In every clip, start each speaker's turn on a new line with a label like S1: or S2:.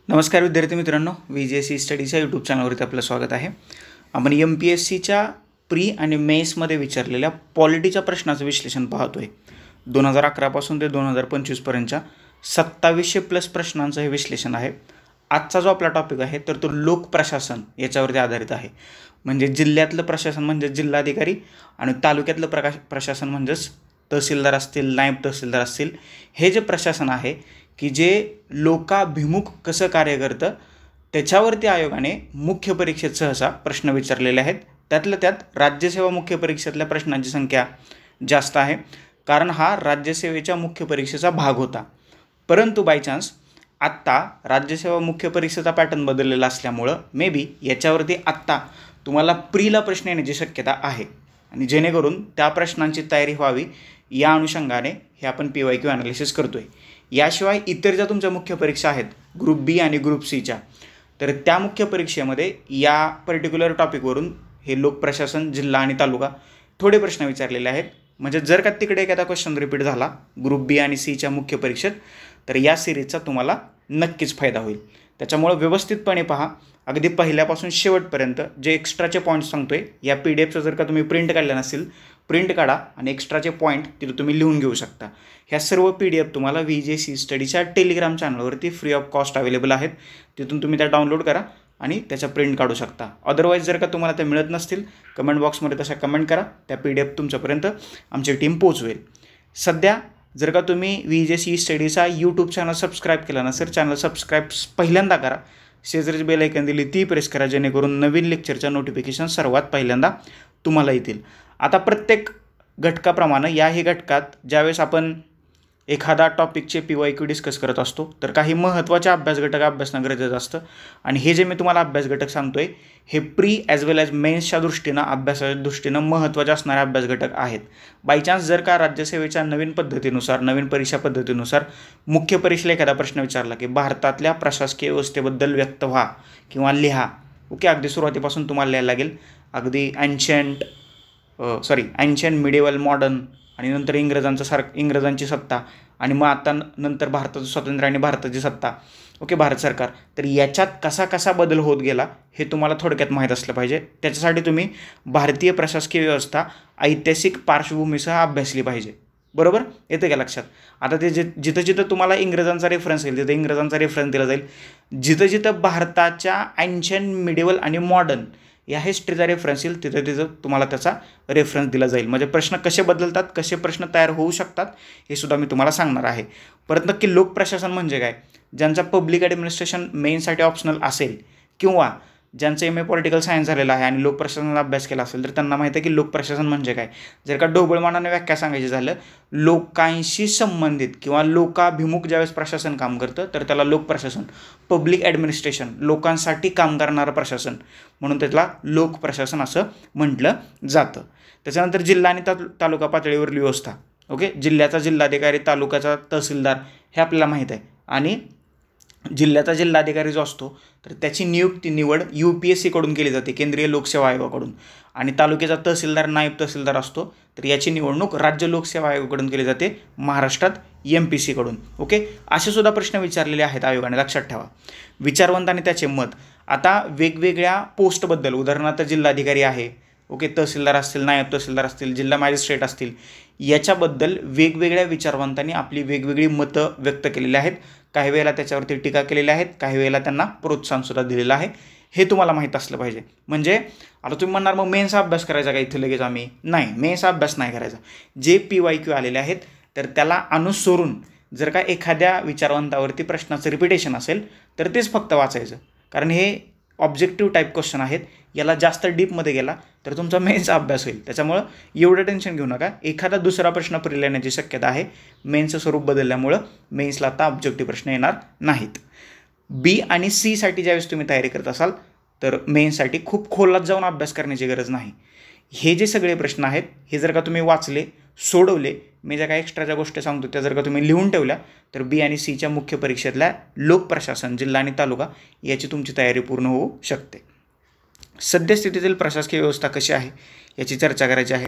S1: नमस्कार विद्यार्थी मित्रांनो, VJC स्टडीच्या यूट्यूब चॅनलवरती आपलं स्वागत आहे. आपण MPSCच्या प्री आणि मेन्समध्ये विचारलेल्या पॉलिटीच्या प्रश्नाचं विश्लेषण पाहतोय. 2011 पासून ते 2025 पर्यंतच्या 2700+ प्रश्नांचं हे विश्लेषण आहे. आजचा जो आपला टॉपिक आहे तर तो लोक प्रशासन याच्यावरती आधारित आहे. म्हणजे जिल्ह्यातलं प्रशासन म्हणजे जिल्हाधिकारी आणि तालुक्यातलं प्रशासन म्हणजेच तहसीलदार असतील, नायब तहसीलदार असतील, हे जे प्रशासन आहे की जे लोकाभिमुख कसं कार्य करतं त्याच्यावरती आयोगाने मुख्य परीक्षेत सहसा प्रश्न विचारलेले आहेत. त्यातल्या त्यात राज्यसेवा मुख्य परीक्षेतल्या प्रश्नांची संख्या जास्त आहे, कारण हा राज्यसेवेच्या मुख्य परीक्षेचा भाग होता. परंतु बाय चान्स आत्ता राज्यसेवा मुख्य परीक्षेचा पॅटर्न बदललेला असल्यामुळं मे बी याच्यावरती आत्ता तुम्हाला प्रीला प्रश्न येण्याची शक्यता आहे आणि जेणेकरून त्या प्रश्नांची तयारी व्हावी या अनुषंगाने हे आपण PYQ ॲनालिसिस करतो आहे. याशिवाय इतर ज्या तुमच्या मुख्य परीक्षा आहेत ग्रुप बी आणि ग्रुप सीच्या, तर त्या मुख्य परीक्षेमध्ये या पर्टिक्युलर टॉपिकवरून हे लोकप्रशासन, जिल्हा आणि तालुका थोडे प्रश्न विचारलेले आहेत. म्हणजे जर का तिकडे एखादा क्वेश्चन रिपीट झाला ग्रुप बी आणि सीच्या मुख्य परीक्षेत तर या सिरीजचा तुम्हाला नक्कीच फायदा होईल. त्याच्यामुळं व्यवस्थितपणे पहा, अगदी पहिल्यापासून शेवटपर्यंत जे एक्स्ट्राचे पॉईंट्स सांगतोय या PDFचं जर का तुम्ही प्रिंट काढल्या नसेल, प्रिंट काढा आणि एक्स्ट्राचे पॉईंट तिथं तुम्ही लिहून घेऊ शकता. ह्या सर्व PDF तुम्हाला VJC स्टडीच्या टेलिग्राम चॅनलवरती फ्री ऑफ कॉस्ट अवेलेबल आहेत. तिथून तुम्ही त्या डाउनलोड करा आणि त्याचा प्रिंट काढू शकता. अदरवाईज जर का तुम्हाला त्या मिळत नसतील, कमेंट बॉक्समध्ये तशा कमेंट करा, त्या PDF तुमच्यापर्यंत आमची टीम पोहोचवेल. सध्या जर का तुम्ही VJC स्टडीचा यूट्यूब चॅनल सबस्क्राईब केला नसेल, चॅनल सबस्क्राईब पहिल्यांदा करा. शेजारीची बेल आयकॉन दिली ती प्रेस करा, जेणेकरून नवीन लेक्चरच्या नोटिफिकेशन सर्वात पहिल्यांदा तुम्हाला येतील. आता प्रत्येक घटकाप्रमाणे याही घटकात ज्यावेळेस आपण एखादा टॉपिकचे PYQ डिस्कस करत असतो तर काही महत्त्वाचे अभ्यास घटक अभ्यासणं गरजेचं असतं. आणि हे जे मी तुम्हाला अभ्यास घटक सांगतोय हे प्री ॲज वेल ॲज मेन्सच्या दृष्टीनं, अभ्यासाच्या दृष्टीनं महत्त्वाचे असणारे अभ्यास घटक आहेत. बायचान्स जर का राज्यसेवेच्या नवीन पद्धतीनुसार, नवीन परीक्षा पद्धतीनुसार मुख्य परीक्षेला एखादा प्रश्न विचारला की भारतातल्या प्रशासकीय व्यवस्थेबद्दल व्यक्त व्हा किंवा लिहा, ओके, अगदी सुरुवातीपासून तुम्हाला लिहायला लागेल. अगदी अँशियंट, मिडिवल, मॉडर्न आणि नंतर इंग्रजांची सत्ता आणि मग आता नंतर भारताचं स्वातंत्र्य आणि भारताची सत्ता, ओके, भारत सरकार. तर याच्यात कसा कसा बदल होत गेला हे तुम्हाला थोडक्यात माहीत असलं पाहिजे. त्याच्यासाठी तुम्ही भारतीय प्रशासकीय व्यवस्था ऐतिहासिक पार्श्वभूमीसह अभ्यासली पाहिजे. बरोबर, येतं का लक्षात? आता ते जिथं जिथं तुम्हाला इंग्रजांचा रेफरन्स येईल तिथं इंग्रजांचा रेफरन्स दिला जाईल. जिथं जिथं भारताच्या अँशियंट, मिडिवल आणि मॉडर्न या हिस्ट्रीचा रेफरन्स येईल तिथं तिथं तुम्हाला त्याचा रेफरन्स दिला जाईल. म्हणजे प्रश्न कसे बदलतात, कसे प्रश्न तयार होऊ शकतात हे सुद्धा मी तुम्हाला सांगणार आहे. परत नक्की लोकप्रशासन म्हणजे काय? ज्यांचा पब्लिक ॲडमिनिस्ट्रेशन मेनसाठी ऑप्शनल असेल किंवा ज्यांचं MA पॉलिटिकल सायन्स झालेलं आहे आणि लोकप्रशासनाचा अभ्यास केला असेल तर त्यांना माहिती आहे की लोकप्रशासन म्हणजे काय. जर का ढोबळमानाने व्याख्या सांगायची झालं, लोकांशी संबंधित किंवा लोकाभिमुख ज्यावेळेस प्रशासन काम करतं तर त्याला लोकप्रशासन, पब्लिक ॲडमिनिस्ट्रेशन, लोकांसाठी काम करणारं प्रशासन, म्हणून त्याला लोकप्रशासन असं म्हटलं जातं. त्याच्यानंतर जिल्हा आणि तालुका पातळीवरील व्यवस्था, ओके, जिल्ह्याचा जिल्हाधिकारी, तालुक्याचा तहसीलदार हे आपल्याला माहीत आहे. आणि जिल्ह्याचा जिल्हाधिकारी जो असतो तर त्याची निवड UPSCकडून केली जाते, केंद्रीय लोकसेवा आयोगाकडून. आणि तालुक्याचा तहसीलदार, नायब तहसीलदार असतो तर याची निवडणूक राज्य लोकसेवा आयोगाकडून केली जाते, महाराष्ट्रात MPSCकडून. ओके, असे सुद्धा प्रश्न विचारलेले आहेत आयोगाने, लक्षात ठेवा. विचारवंत आणि त्याचे मत. आता वेगवेगळ्या पोस्टबद्दल, उदाहरणार्थ जिल्हाधिकारी आहे, ओके, तहसीलदार असतील, नायब तहसीलदार असतील, जिल्हा मॅजिस्ट्रेट असतील, याच्याबद्दल वेगवेगळ्या विचारवंतांनी आपली वेगवेगळी मतं व्यक्त केलेली आहेत. काही वेळेला त्याच्यावरती टीका केलेल्या आहेत, काही वेळेला त्यांना प्रोत्साहनसुद्धा दिलेलं आहे. हे तुम्हाला माहीत असलं पाहिजे. म्हणजे आता तुम्ही म्हणणार मग मेन्सचा अभ्यास करायचा का इथं लगेच? आम्ही नाही, मेन्सचा अभ्यास नाही करायचा. जे PYQ आलेले आहेत तर त्याला अनुसरून जर का एखाद्या विचारवंतावरती प्रश्नाचं रिपिटेशन असेल तर तेच फक्त वाचायचं, कारण हे ऑब्जेक्टिव्ह टाईप क्वेश्चन आहेत. याला जास्त डीपमध्ये गेला तर तुमचा मेन्सचा अभ्यास होईल. त्याच्यामुळं एवढं टेन्शन घेऊ नका. एखादा दुसरा प्रश्न प्रीला येण्याची शक्यता आहे. मेन्सचं स्वरूप बदलल्यामुळं मेन्सला आता ऑब्जेक्टिव्ह प्रश्न येणार नाहीत. B आणि Cसाठी ज्यावेळेस तुम्ही तयारी करत असाल तर मेन्ससाठी खूप खोलात जाऊन अभ्यास करण्याची गरज नाही. हे जे सगळे प्रश्न आहेत हे जर का तुम्ही वाचले, सोडवले, मी ज्या काही एक्स्ट्राच्या गोष्टी सांगतो त्या जर का तुम्ही लिहून ठेवल्या तर B आणि Cच्या मुख्य परीक्षेतल्या लोकप्रशासन, जिल्हा आणि तालुका याची तुमची तयारी पूर्ण होऊ शकते. सद्यस्थितीतील प्रशासकीय व्यवस्था कशी आहे याची चर्चा करायची आहे.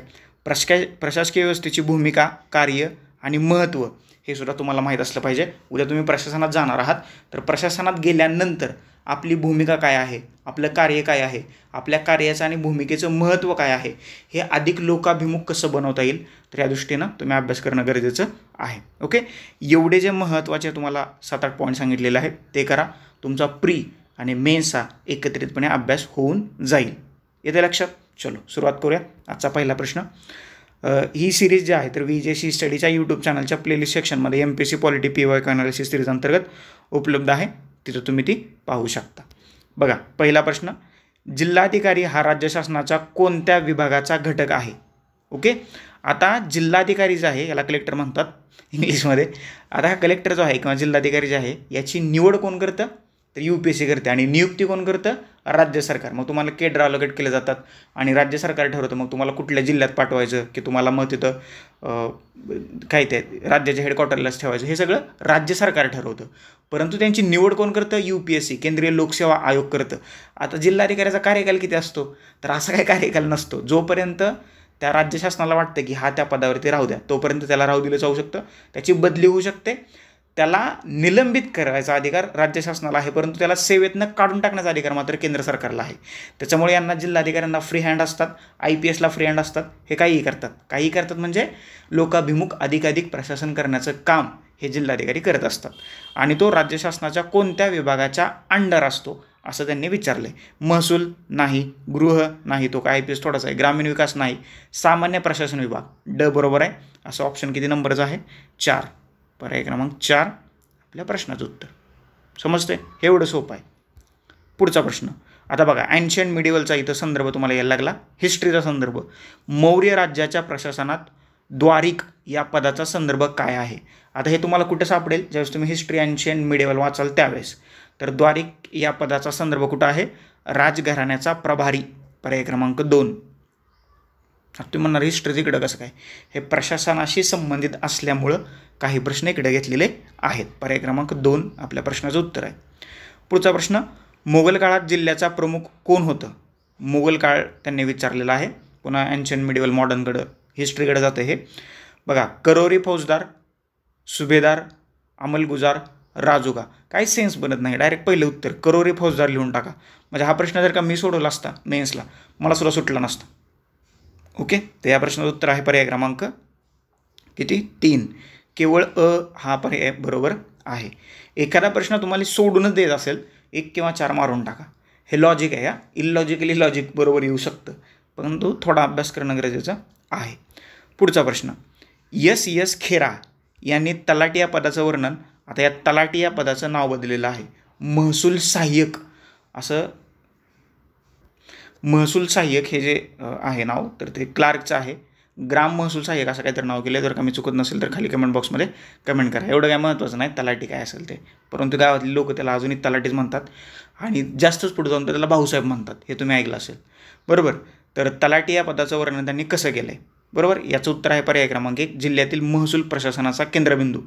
S1: प्रशासकीय व्यवस्थेची भूमिका, कार्य आणि महत्त्व हे सुद्धा तुम्हाला माहीत असलं पाहिजे. उद्या तुम्ही प्रशासनात जाणार आहात तर प्रशासनात गेल्यानंतर आपली भूमिका काय आहे, आपलं कार्य काय आहे, आपल्या कार्याचं आणि भूमिकेचं महत्त्व काय आहे, हे अधिक लोकाभिमुख कसं बनवता येईल, तर या दृष्टीनं तुम्ही अभ्यास करणं गरजेचं आहे. ओके, एवढे जे महत्त्वाचे तुम्हाला 7-8 पॉईंट सांगितलेले आहेत ते करा. तुमचा प्री आणि मेन्सचा एकत्रितपणे अभ्यास होऊन जाईल. येते लक्षात? चलो सुरुवात करूया. आजचा पहिला प्रश्न. ही सिरीज जी आहे तर VJC स्टडीच्या यूट्यूब चॅनलच्या प्लेलिस्ट सेक्शनमध्ये MPSC polity PYQ analysis series अंतर्गत उपलब्ध आहे, तिथं तुम्ही ती पाहू शकता. बघा, पहिला प्रश्न. जिल्हाधिकारी हा राज्य शासनाच्या कोणत्या विभागाचा घटक आहे? ओके, आता जिल्हाधिकारी जे आहे याला कलेक्टर म्हणतात इंग्लिशमध्ये. आता हा कलेक्टर जो आहे किंवा जिल्हाधिकारी जे आहे याची निवड कोण करतं, तर UPSC करते, आणि नियुक्ती कोण करतं, राज्य सरकार. मग तुम्हाला केडर अलोकेट केले जातात आणि राज्य सरकार ठरवतं मग तुम्हाला कुठल्या जिल्ह्यात पाठवायचं, की तुम्हाला मग तिथं काय ते राज्याच्या हेडक्वार्टरलाच ठेवायचं, हे सगळं राज्य सरकार ठरवतं. परंतु त्यांची निवड कोण करतं, UPSC केंद्रीय लोकसेवा आयोग करतं. आता जिल्हाधिकाऱ्याचा कार्यकाल किती असतो, तर असा काही कार्यकाल नसतो. जोपर्यंत त्या राज्य शासनाला वाटतं की हा त्या पदावरती राहू द्या तोपर्यंत त्याला राहू दिलं जाऊ शकतं. त्याची बदली होऊ शकते, त्याला निलंबित करायचा अधिकार राज्य शासनाला आहे, परंतु त्याला सेवेतनं काढून टाकण्याचा अधिकार मात्र केंद्र सरकारला आहे. त्याच्यामुळे यांना जिल्हाधिकाऱ्यांना फ्री हँड असतात, IPSला फ्री हँड असतात. हे काहीही करतात म्हणजे लोकाभिमुख अधिकाधिक प्रशासन करण्याचं काम हे जिल्हाधिकारी करत असतात. आणि तो राज्य शासनाच्या कोणत्या विभागाच्या अंडर असतो असं त्यांनी विचारलं आहे. महसूल नाही, गृह नाही, तो काय IPS थोडासा आहे, ग्रामीण विकास नाही, सामान्य प्रशासन विभाग, ड बरोबर आहे. असं ऑप्शन किती नंबरचं आहे, 4. पर्याय क्रमांक 4 आपल्या प्रश्नाचं उत्तर. समजते? हे एवढं सोपं आहे. पुढचा प्रश्न. आता बघा, एन्शियंट मिडिवलचा इथं संदर्भ तुम्हाला यायला लागला, हिस्ट्रीचा संदर्भ. मौर्य राज्याच्या प्रशासनात द्वारिक या पदाचा संदर्भ काय आहे? आता हे तुम्हाला कुठं सापडेल, ज्यावेळेस तुम्ही हिस्ट्री एन्शियंट मिडिवल वाचाल त्यावेळेस. तर द्वारिक या पदाचा संदर्भ कुठं आहे, राजघराण्याचा प्रभारी. पर्याय क्रमांक 2. तुम्ही म्हणणार हिस्ट्री इकडं कसं काय, हे प्रशासनाशी संबंधित असल्यामुळं काही प्रश्न इकडे घेतलेले आहेत. पर्याय क्रमांक 2 आपल्या प्रश्नाचं उत्तर आहे. पुढचा प्रश्न. मोगल काळात जिल्ह्याचा प्रमुख कोण होतं? मोगल काळ त्यांनी विचारलेला आहे. पुन्हा एन्शियंट मिडिवल मॉडर्नकडं हिस्ट्रीकडे जातं हे. बघा, करोरी फौजदार, सुभेदार, अंमलगुजार, राजोगा. काही सेन्स बनत नाही, डायरेक्ट पहिले उत्तर करोरी फौजदार लिहून टाका. म्हणजे हा प्रश्न जर का मी सोडवला असता मेन्सला, मला सुद्धा सुटला नसता. ओके, तर या प्रश्नाचं उत्तर आहे पर्याय क्रमांक किती, 3. केवळ हा पर्याय बरोबर आहे. एखादा प्रश्न तुम्हाला सोडूनच देत असेल 1 किंवा 4 मारून टाका. हे लॉजिक आहे. इलॉजिकली लॉजिक बरोबर येऊ शकतं, परंतु थोडा अभ्यास करणं गरजेचं आहे. पुढचा प्रश्न. S खेरा यांनी तलाठी या पदाचं वर्णन, आता या तलाठी या पदाचं नाव बदललेलं आहे, महसूल सहाय्यक असं. महसूल सहाय्यक हे जे आहे नाव, तर ते क्लार्कचं आहे. ग्राम महसूल सहाय्यक असं काहीतरी नाव केलं. जर का मी चुकत नसेल तर खाली कमेंट बॉक्समध्ये कमेंट करा. एवढं काय महत्त्वाचं नाही तलाठी काय असेल ते, परंतु गावातली लोक त्याला अजूनही तलाठीच म्हणतात आणि जास्तच पुढे जाऊन तर त्याला भाऊसाहेब म्हणतात. हे तुम्ही ऐकलं असेल, बरोबर. तर तलाठी या पदाचं वर्णन त्यांनी कसं केलं आहे, बरोबर. याचं उत्तर आहे पर्याय क्रमांक 1. जिल्ह्यातील महसूल प्रशासनाचा केंद्रबिंदू.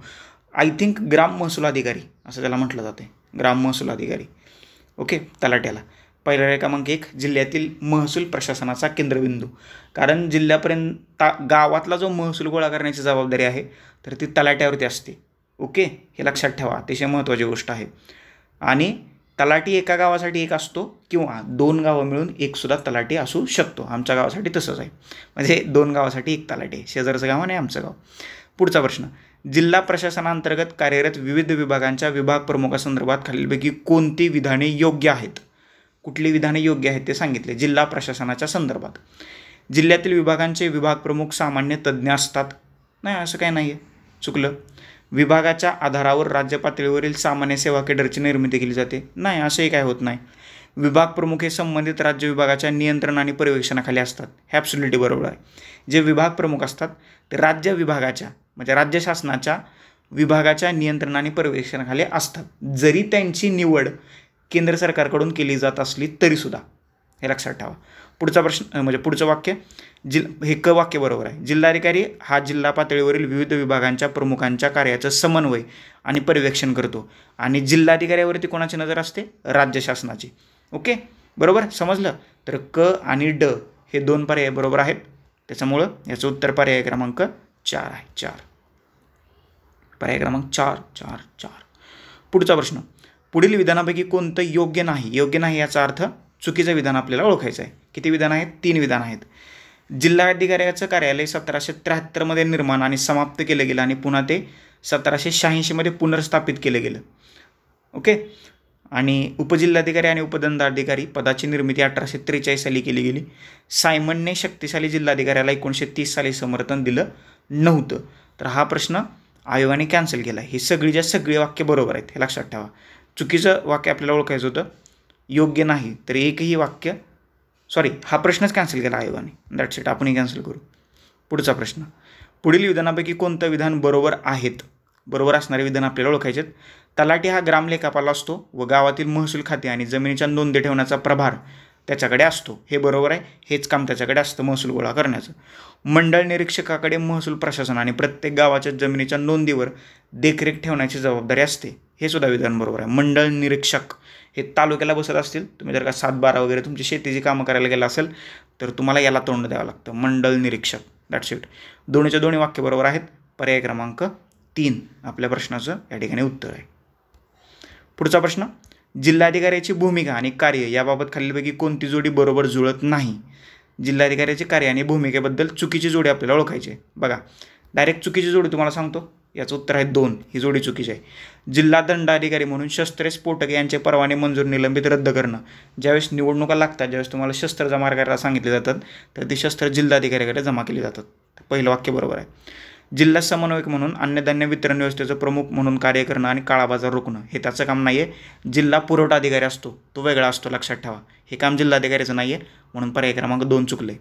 S1: आय थिंक ग्राम महसूल अधिकारी असं त्याला म्हटलं जाते, ग्राम महसूल अधिकारी. ओके, तलाट्याला. पर्याय क्रमांक 1 जिल्ह्यातील महसूल प्रशासनाचा केंद्रबिंदू. कारण जिल्ह्यापर्यंत गावातला जो महसूल गोळा करण्याची जबाबदारी आहे तर ती तलाट्यावरती असते. ओके, हे लक्षात ठेवा, अतिशय महत्त्वाची गोष्ट आहे. आणि तलाठी एका गावासाठी एक असतो किंवा 2 गावं मिळून एक सुद्धा तलाठी असू शकतो. आमच्या गावासाठी तसंच आहे, म्हणजे 2 गावासाठी एक तलाठी, शेजारचं गाव आणि आमचं गाव. पुढचा प्रश्न. जिल्हा प्रशासनांतर्गत कार्यरत विविध विभागांच्या विभाग प्रमुखासंदर्भात खालीलपैकी कोणती विधाने योग्य आहेत? कुठली विधाने योग्य आहेत ते सांगितले जिल्हा प्रशासनाच्या संदर्भात. जिल्ह्यातील विभागांचे विभाग प्रमुख सामान्य तज्ज्ञ असतात. नाही, असं काही नाही आहे, चुकलं. विभागाच्या आधारावर राज्य पातळीवरील सामान्य सेवा केडरची निर्मिती केली जाते. नाही, असंही काय होत नाही. विभाग प्रमुख हे संबंधित राज्य विभागाच्या नियंत्रण आणि पर्यवेक्षणाखाली असतात. हे ॲब्सोल्युटली बरोबर आहे. जे विभाग प्रमुख असतात ते राज्य विभागाच्या म्हणजे राज्य शासनाच्या विभागाच्या नियंत्रण आणि पर्यवेक्षणाखाली असतात, जरी त्यांची निवड केंद्र सरकारकडून केली जात असली तरीसुद्धा. हे लक्षात ठेवा. पुढचा प्रश्न म्हणजे पुढचं वाक्य हे क वाक्य बरोबर आहे. जिल्हाधिकारी हा जिल्हा पातळीवरील विविध विभागांच्या प्रमुखांच्या कार्याचं समन्वय आणि पर्यवेक्षण करतो आणि जिल्हाधिकाऱ्यावरती कोणाची नजर असते? राज्य शासनाची. ओके, बरोबर समजलं. तर क आणि ड हे 2 पर्याय बरोबर आहेत, त्याच्यामुळं याचं उत्तर पर्याय क्रमांक 4 आहे. 4. पर्याय क्रमांक 4. पुढचा प्रश्न, पुढील विधानापैकी कोणतं योग्य नाही? योग्य नाही याचा अर्थ चुकीचं विधान आपल्याला ओळखायचं आहे. किती विधान आहेत? 3 विधान आहेत. जिल्हाधिकाऱ्याचं कार्यालय 1773 मध्ये निर्माण आणि समाप्त केलं गेलं आणि पुन्हा ते 1786 मध्ये पुनर्स्थापित केलं गेलं. ओके. आणि उपजिल्हाधिकारी आणि उपदंडाधिकारी पदाची निर्मिती 1843 साली केली गेली. सायमनने शक्तिशाली जिल्हाधिकाऱ्याला 1930 साली समर्थन दिलं नव्हतं. तर हा प्रश्न आयोगाने कॅन्सल केला. ही सगळी वाक्य बरोबर आहेत, हे लक्षात ठेवा. चुकीचं वाक्य आपल्याला ओळखायचं होतं, योग्य नाही, तर एकही वाक्य हा प्रश्नच कॅन्सल केला आयोगाने. That's it. आपणही कॅन्सल करू. पुढचा प्रश्न, पुढील विधानापैकी कोणतं विधान बरोबर आहेत? बरोबर असणारे विधान आपल्याला ओळखायचे. तलाठी हा ग्रामलेखापाल असतो व गावातील महसूल खाते आणि जमिनीच्या नोंदी ठेवण्याचा प्रभार त्याच्याकडे असतो. हे बरोबर आहे. हेच काम त्याच्याकडे असतं, महसूल गोळा करण्याचं. मंडळ निरीक्षकाकडे महसूल प्रशासन आणि प्रत्येक गावाच्या जमिनीच्या नोंदीवर देखरेख ठेवण्याची जबाबदारी असते. हे सुद्धा विधान बरोबर आहे. मंडळ निरीक्षक हे तालुक्याला बसत असतील. तुम्ही जर का 7-12 वगैरे तुमची शेतीची कामं करायला गेला असेल तर तुम्हाला याला तोंड द्यावं लागतं, मंडळ निरीक्षक. That's it. दोन्ही वाक्य बरोबर आहेत. पर्याय क्रमांक 3 आपल्या प्रश्नाचं या ठिकाणी उत्तर आहे. पुढचा प्रश्न, जिल्हाधिकाऱ्याची भूमिका आणि कार्य याबाबत खालीलपैकी कोणती जोडी बरोबर जुळत नाही? जिल्हाधिकाऱ्याचे कार्य आणि भूमिकेबद्दल चुकीची जोडी आपल्याला ओळखायची आहे. बघा, डायरेक्ट चुकीची जोडी तुम्हाला सांगतो. याचं उत्तर आहे 2. ही जोडी चुकीची आहे. जिल्हा दंडाधिकारी म्हणून शस्त्रे, स्फोटके यांचे परवाने मंजूर निलंबित रद्द करणं. ज्यावेळेस निवडणुका लागतात, ज्यावेळेस तुम्हाला शस्त्र जमा करायला सांगितले जातात, तर ती शस्त्र जिल्हाधिकाऱ्याकडे जमा केली जातात. पहिलं वाक्य बरोबर आहे. जिल्हा समन्वयक म्हणून अन्नधान्य वितरण व्यवस्थेचं प्रमुख म्हणून कार्य करणं आणि काळाबाजार रोखणं हे त्याचं काम नाही आहे. जिल्हा पुरवठा अधिकारी असतो, तो वेगळा असतो, लक्षात ठेवा. हे काम जिल्हाधिकाऱ्याचं नाही आहे, म्हणून पर्याय क्रमांक 2 चुकले.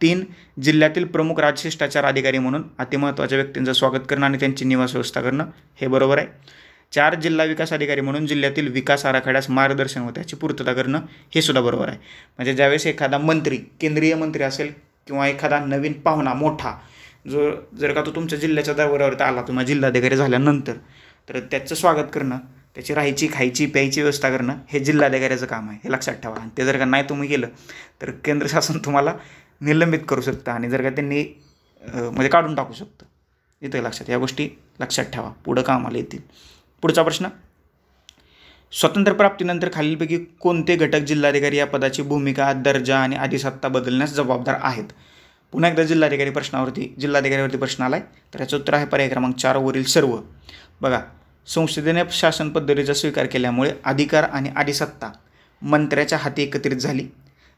S1: 3, जिल्ह्यातील प्रमुख राजशिष्टाचार अधिकारी म्हणून अतिमहत्त्वाच्या व्यक्तींचं स्वागत करणं आणि त्यांची निवास व्यवस्था करणं. हे बरोबर आहे. 4, जिल्हा विकास अधिकारी म्हणून जिल्ह्यातील विकास आराखड्यास मार्गदर्शन व त्याची पूर्तता करणं. हे सुद्धा बरोबर आहे. म्हणजे ज्यावेळेस एखादा मंत्री, केंद्रीय मंत्री असेल किंवा एखादा नवीन पाहुणा मोठा जर का तो तुमच्या जिल्ह्याच्या दरबारावर आला, तुम्हाला जिल्हाधिकारी झाल्यानंतर, तर त्याचं स्वागत करणं, त्याची राहायची, खायची, प्यायची व्यवस्था करणं हे जिल्हाधिकाऱ्याचं काम आहे. हे लक्षात ठेवा. आणि ते जर का नाही तुम्ही केलं तर केंद्र शासन तुम्हाला निलंबित करू शकतं आणि जर का त्यांनी म्हणजे काढून टाकू शकतं. इथं लक्षात, या गोष्टी लक्षात ठेवा, पुढं कामाला येतील. पुढचा प्रश्न, स्वातंत्र्यप्राप्तीनंतर खालीलपैकी कोणते घटक जिल्हाधिकारी या पदाची भूमिका, दर्जा आणि अधिसत्ता बदलण्यास जबाबदार आहेत? पुन्हा एकदा जिल्हाधिकाऱ्यावरती प्रश्न आला आहे. तर याचं उत्तर आहे पर्याय क्रमांक 4 वरील सर्व. बघा, संसदेने शासन पद्धतीचा स्वीकार केल्यामुळे अधिकार आणि अधिसत्ता मंत्र्याच्या हाती एकत्रित झाली.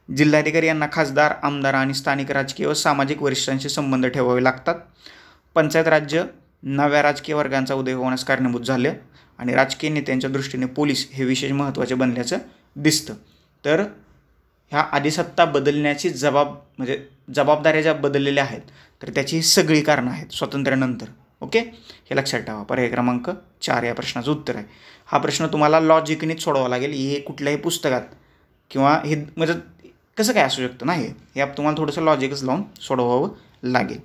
S1: जिल्हाधिकारी यांना खासदार, आमदार आणि स्थानिक राजकीय व सामाजिक वरिष्ठांशी संबंध ठेवावे लागतात. पंचायत राज्य नव्या राजकीय वर्गांचा उदय होण्यास कारणीभूत झाले आणि राजकीय नेत्यांच्या दृष्टीने पोलीस हे विशेष महत्त्वाचे बनल्याचं दिसतं. तर ह्या अधिसत्ता बदलण्याची जबाबदाऱ्या ज्या बदललेल्या आहेत, तर त्याची सगळी कारणं आहेत स्वातंत्र्यानंतर. ओके, हे लक्षात ठेवा. पर्याय क्रमांक 4 या प्रश्नाचं उत्तर आहे. हा प्रश्न तुम्हाला लॉजिकनीच सोडवावा लागेल. हे कुठल्याही पुस्तकात किंवा हे म्हणजे कसं काय असू शकतं नाही, हे तुम्हाला थोडंसं लॉजिकच लावून सोडवावं लागेल.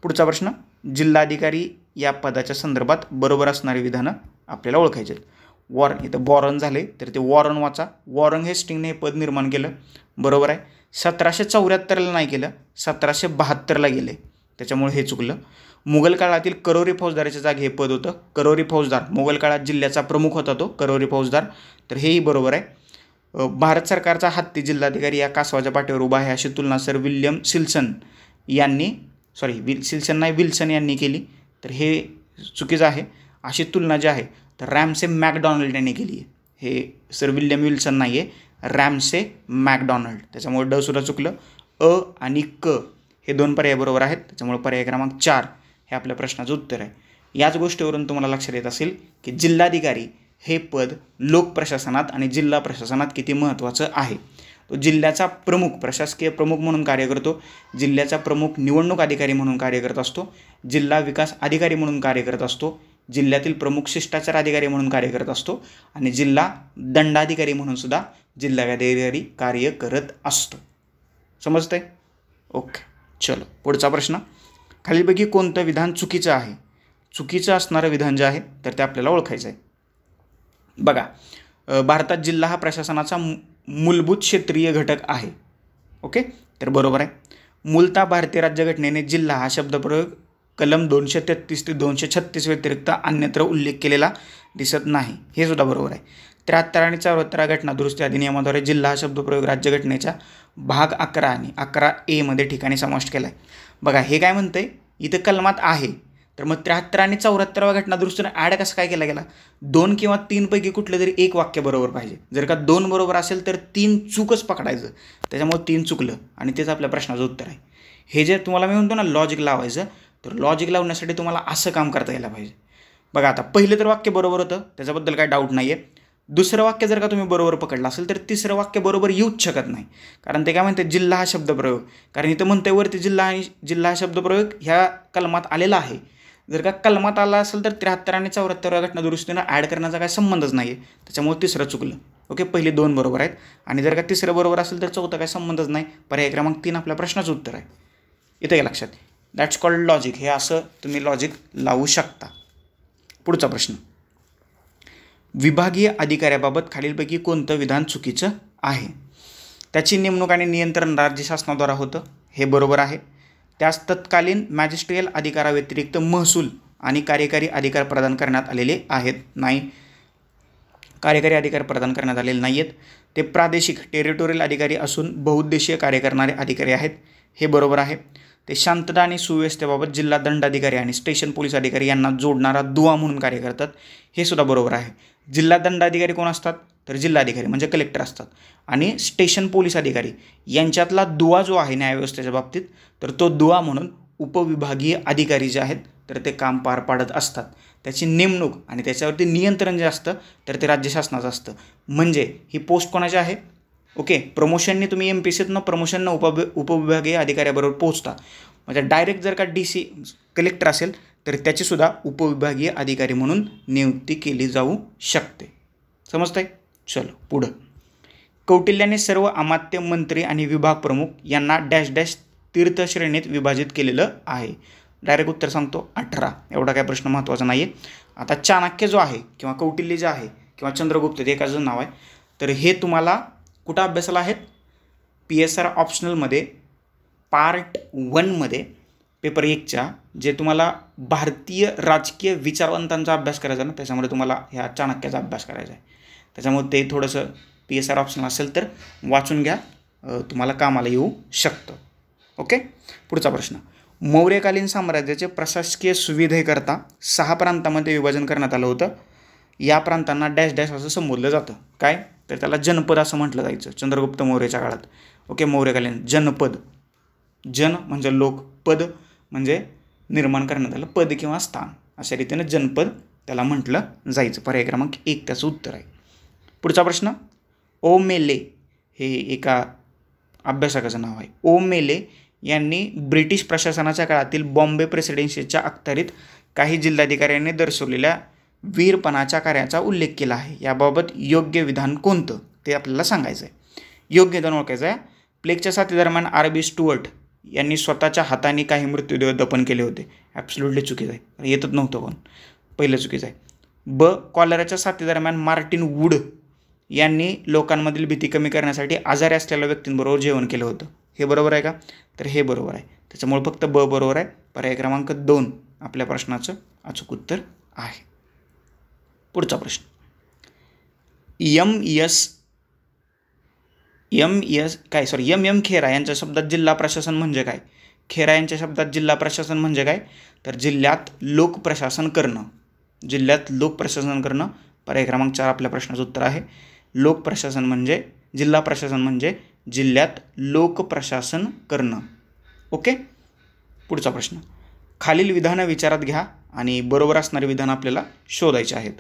S1: पुढचा प्रश्न, जिल्हाधिकारी या पदाच्या संदर्भात बरोबर असणारी विधानं आपल्याला ओळखायची आहेत. इथं वॉरन झाले, तर ते वॉरन वाचा. वॉरन हेस्टिंगने हे पद निर्माण केलं, बरोबर आहे. 1774ला नाही केलं, 1772ला गेले, त्याच्यामुळे हे चुकलं. मुघल काळातील करोरी फौजदाराच्या जागी हे पद होतं. करोरी फौजदार मुघल काळात जिल्ह्याचा प्रमुख होता तो करोरी फौजदार, तर हेही बरोबर आहे. भारत सरकारचा हत्ती जिल्हाधिकारी या कासवाच्या पाठीवर उभा आहे अशी तुलना सर विल्सन यांनी केली, तर हे चुकीचं आहे. अशी तुलना जी आहे तर रॅमसे मॅकडॉनल्ड यांनी केली आहे. हे सर विल्सन नाही आहे, रॅमसे मॅकडॉनल्ड. त्याच्यामुळे ड सुद्धा चुकलं. अ आणि क हे 2 पर्याय बरोबर आहेत, त्याच्यामुळे पर्याय क्रमांक 4 हे आपल्या प्रश्नाचं उत्तर आहे. याच गोष्टीवरून तुम्हाला लक्षात येत असेल की जिल्हाधिकारी हे पद लोकप्रशासनात आणि जिल्हा प्रशासनात किती महत्त्वाचं आहे. तो जिल्ह्याचा प्रमुख, प्रशासकीय प्रमुख म्हणून कार्य करतो, जिल्ह्याचा प्रमुख निवडणूक अधिकारी म्हणून कार्य करत असतो, जिल्हा विकास अधिकारी म्हणून कार्य करत असतो, जिल्ह्यातील प्रमुख शिष्टाचार अधिकारी म्हणून कार्य करत असतो आणि जिल्हा दंडाधिकारी म्हणून सुद्धा जिल्हाधिकारी कार्य करत असतो. समजतंय? ओके, चलो पुढचा प्रश्न, खालीलपैकी कोणतं विधान चुकीचं आहे? चुकीचं असणारं विधान जे आहे तर ते आपल्याला ओळखायचं आहे. बघा, भारतात जिल्हा हा प्रशासनाचा मूलभूत क्षेत्रीय घटक आहे. ओके, तर बरोबर आहे. मूलतः भारतीय राज्यघटनेने जिल्हा हा शब्दप्रयोग कलम 233 ते 236 व्यतिरिक्त अन्यत्र उल्लेख केलेला दिसत नाही, हे सुद्धा बरोबर आहे. 73 आणि 74 घटना दुरुस्ती अधिनियमाद्वारे जिल्हा हा शब्दप्रयोग राज्यघटनेच्या भाग 11 आणि 11A मध्ये ठिकाणी समाविष्ट केला आहे. बघा हे काय म्हणतंय, इथं कलमात आहे, तर मग 73 आणि 74 घटना दुरुस्तीने ॲड कसं काय केला गेला? 2 किंवा 3 पैकी कुठलं तरी एक वाक्य बरोबर पाहिजे. जर का 2 बरोबर असेल तर 3 चूकच पकडायचं, त्याच्यामुळे 3 चुकलं आणि तेच आपल्या प्रश्नाचं उत्तर आहे. हे जे तुम्हाला मी म्हणतो ना लॉजिक लावायचं, तर लॉजिक लावण्यासाठी तुम्हाला असं काम करता यायला पाहिजे. बघा आता पहिलं तर वाक्य बरोबर होतं, त्याच्याबद्दल काही डाऊट नाही आहे. दुसरं वाक्य जर का तुम्ही बरोबर पकडलं असेल तर तिसरं वाक्य बरोबर येऊच शकत नाही, कारण ते काय म्हणते जिल्हा हा शब्दप्रयोग, कारण इथं म्हणते वरती जिल्हा हा शब्दप्रयोग ह्या कलमात आलेला आहे. जर का कलमात आला असेल तर 73 आणि 74 घटना दुरुस्तीनं ॲड करण्याचा काही संबंधच नाही आहे, त्याच्यामुळे तिसरं चुकलं. ओके, पहिले 2 बरोबर आहेत आणि जर का तिसरं बरोबर असेल तर चौथं काही संबंधच नाही. पर्याय क्रमांक 3 आपल्या प्रश्नाचं उत्तर आहे. इथं या लक्षात, दॅट्स कॉल्ड लॉजिक. हे असं तुम्ही लॉजिक लावू शकता. पुढचा प्रश्न, विभागीय अधिकाऱ्याबाबत खालीलपैकी कोणतं विधान चुकीचं आहे? त्याची नेमणूक आणि नियंत्रण राज्य शासनाद्वारे होतं, हे बरोबर आहे. त्यास तत्कालीन मॅजिस्ट्रियल अधिकाराव्यतिरिक्त महसूल आणि कार्यकारी अधिकार प्रदान करण्यात आलेले आहेत, नाही, कार्यकारी अधिकार प्रदान करण्यात आलेले नाही आहेत. ते प्रादेशिक टेरिटोरियल अधिकारी असून बहुउद्देशीय कार्य करणारे अधिकारी आहेत, हे बरोबर आहे. ते शांतता आणि सुव्यवस्थेबाबत जिल्हा दंडाधिकारी आणि स्टेशन पोलीस अधिकारी यांना जोडणारा दुवा म्हणून कार्य करतात, हे सुद्धा बरोबर आहे. जिल्हा दंडाधिकारी कोण असतात? तर जिल्हाधिकारी म्हणजे कलेक्टर असतात, आणि स्टेशन पोलीस अधिकारी यांच्यातला दुवा जो आहे न्यायव्यवस्थेच्या बाबतीत, तर तो दुवा म्हणून उपविभागीय अधिकारी जे आहेत तर ते काम पार पाडत असतात. त्याची नेमणूक आणि त्याच्यावरती नियंत्रण जे असतं तर ते राज्य शासनाचं असतं. म्हणजे ही पोस्ट कोणाची आहे? ओके, प्रमोशनने तुम्ही MPSCतनं प्रमोशननं उपविभागीय अधिकाऱ्याबरोबर पोहोचता, म्हणजे डायरेक्ट जर का DC कलेक्टर असेल तर त्याचीसुद्धा उपविभागीय अधिकारी म्हणून नियुक्ती केली जाऊ शकते. समजतंय? चलो पुढं. कौटिल्याने सर्व अमात्य मंत्री आणि विभाग प्रमुख यांना डॅश डॅश तीर्थश्रेणीत विभाजित केलेलं आहे. डायरेक्ट उत्तर सांगतो 18. एवढा काय प्रश्न महत्त्वाचा नाही आहे. आता चाणक्य जो आहे किंवा कौटिल्य जे आहे किंवा चंद्रगुप्त ते एकाचं नाव आहे, तर हे तुम्हाला कुठं अभ्यासाला आहेत? PSR ऑप्शनलमध्ये पार्ट 1 मध्ये पेपर 1च्या जे तुम्हाला भारतीय राजकीय विचारवंतांचा अभ्यास करायचा ना, त्याच्यामध्ये तुम्हाला ह्या चाणक्याचा अभ्यास करायचा आहे. त्याच्यामुळे ते थोडंसं PSR ऑप्शनल असेल तर वाचून घ्या, तुम्हाला कामाला येऊ शकतं. ओके, पुढचा प्रश्न, मौर्यकालीन साम्राज्याचे प्रशासकीय सुविधेकरता 6 प्रांतामध्ये विभाजन करण्यात आलं होतं. या प्रांतांना डॅश डॅश असं संबोधलं जातं. काय? तर त्याला जनपद असं म्हटलं जायचं चंद्रगुप्त मौर्याच्या काळात. ओके, मौर्यकालीन जनपद, जन म्हणजे लोक, पद म्हणजे निर्माण करण्यात आलं पद किंवा स्थान, अशा रीतीने जनपद त्याला म्हटलं जायचं. पर्याय क्रमांक 1 त्याचं उत्तर आहे. पुढचा प्रश्न, ओमेले हे एका अभ्यासकाचं नाव आहे. ओमेले यांनी ब्रिटिश प्रशासनाच्या काळातील बॉम्बे प्रेसिडेन्सीच्या अखत्यारीत काही जिल्हाधिकाऱ्यांनी दर्शवलेल्या वीरपणाच्या कार्याचा उल्लेख केला आहे. याबाबत योग्य विधान कोणतं ते आपल्याला सांगायचं आहे. योग्य विधान ओळखायचं आहे. प्लेगच्या साथीदरम्यान RB स्टुअर्ट यांनी स्वतःच्या हाताने काही मृत्यूदेह दफन केले होते. ॲब्सोल्युटली चुकीचं आहे, येतच नव्हतं पण, पहिलं चुकीचं आहे. ब, कॉलराच्या साथीदरम्यान मार्टिन वूड यांनी लोकांमधील भीती कमी करण्यासाठी आजारी असलेल्या व्यक्तींबरोबर जेवण केलं होतं. हे बरोबर आहे का? तर हे बरोबर आहे. त्याच्यामुळे फक्त ब बरोबर आहे. पर्याय क्रमांक 2 आपल्या प्रश्नाचं अचूक उत्तर आहे. पुढचा प्रश्न, M. खेरा यांच्या शब्दात जिल्हा प्रशासन म्हणजे काय? खेरा यांच्या शब्दात जिल्हा प्रशासन म्हणजे काय? तर जिल्ह्यात लोकप्रशासन करणं. जिल्ह्यात लोकप्रशासन करणं. पर्याय क्रमांक 4 आपल्या प्रश्नाचं उत्तर आहे. लोकप्रशासन म्हणजे, जिल्हा प्रशासन म्हणजे जिल्ह्यात लोकप्रशासन करणं. ओके, पुढचा प्रश्न, खालील विधानं विचारात घ्या आणि बरोबर असणारे विधान आपल्याला शोधायचे आहेत.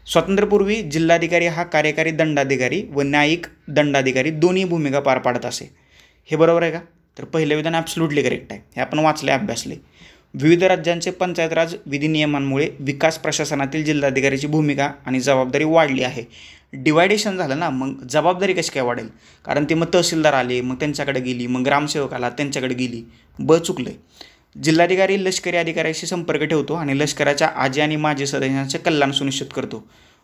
S1: स्वातंत्र्यपूर्वी जिल्हाधिकारी हा कार्यकारी दंडाधिकारी व न्यायिक दंडाधिकारी दोन्ही भूमिका पार पाडत असे. हे बरोबर आहे का? तर पहिलं विधान ॲब्सोल्युटली करेक्ट आहे. हे आपण वाचले, अभ्यासले. विविध राज्यांचे पंचायत राज विधिनियमांमुळे विकास प्रशासनातील जिल्हाधिकाऱ्याची भूमिका आणि जबाबदारी वाढली आहे. डिवायडेशन झालं ना, मग जबाबदारी कशी काय वाढेल? कारण ते मग तहसीलदार आले, मग त्यांच्याकडे गेली, मग ग्रामसेवक आला त्यांच्याकडे गेली. ब चुकलं. जिल्हाधिकारी लष्करी अधिकाऱ्याशी संपर्क ठेवतो आणि लष्कराच्या आजी आणि माजी सदस्यांचे कल्याण सुनिश्चित करतो.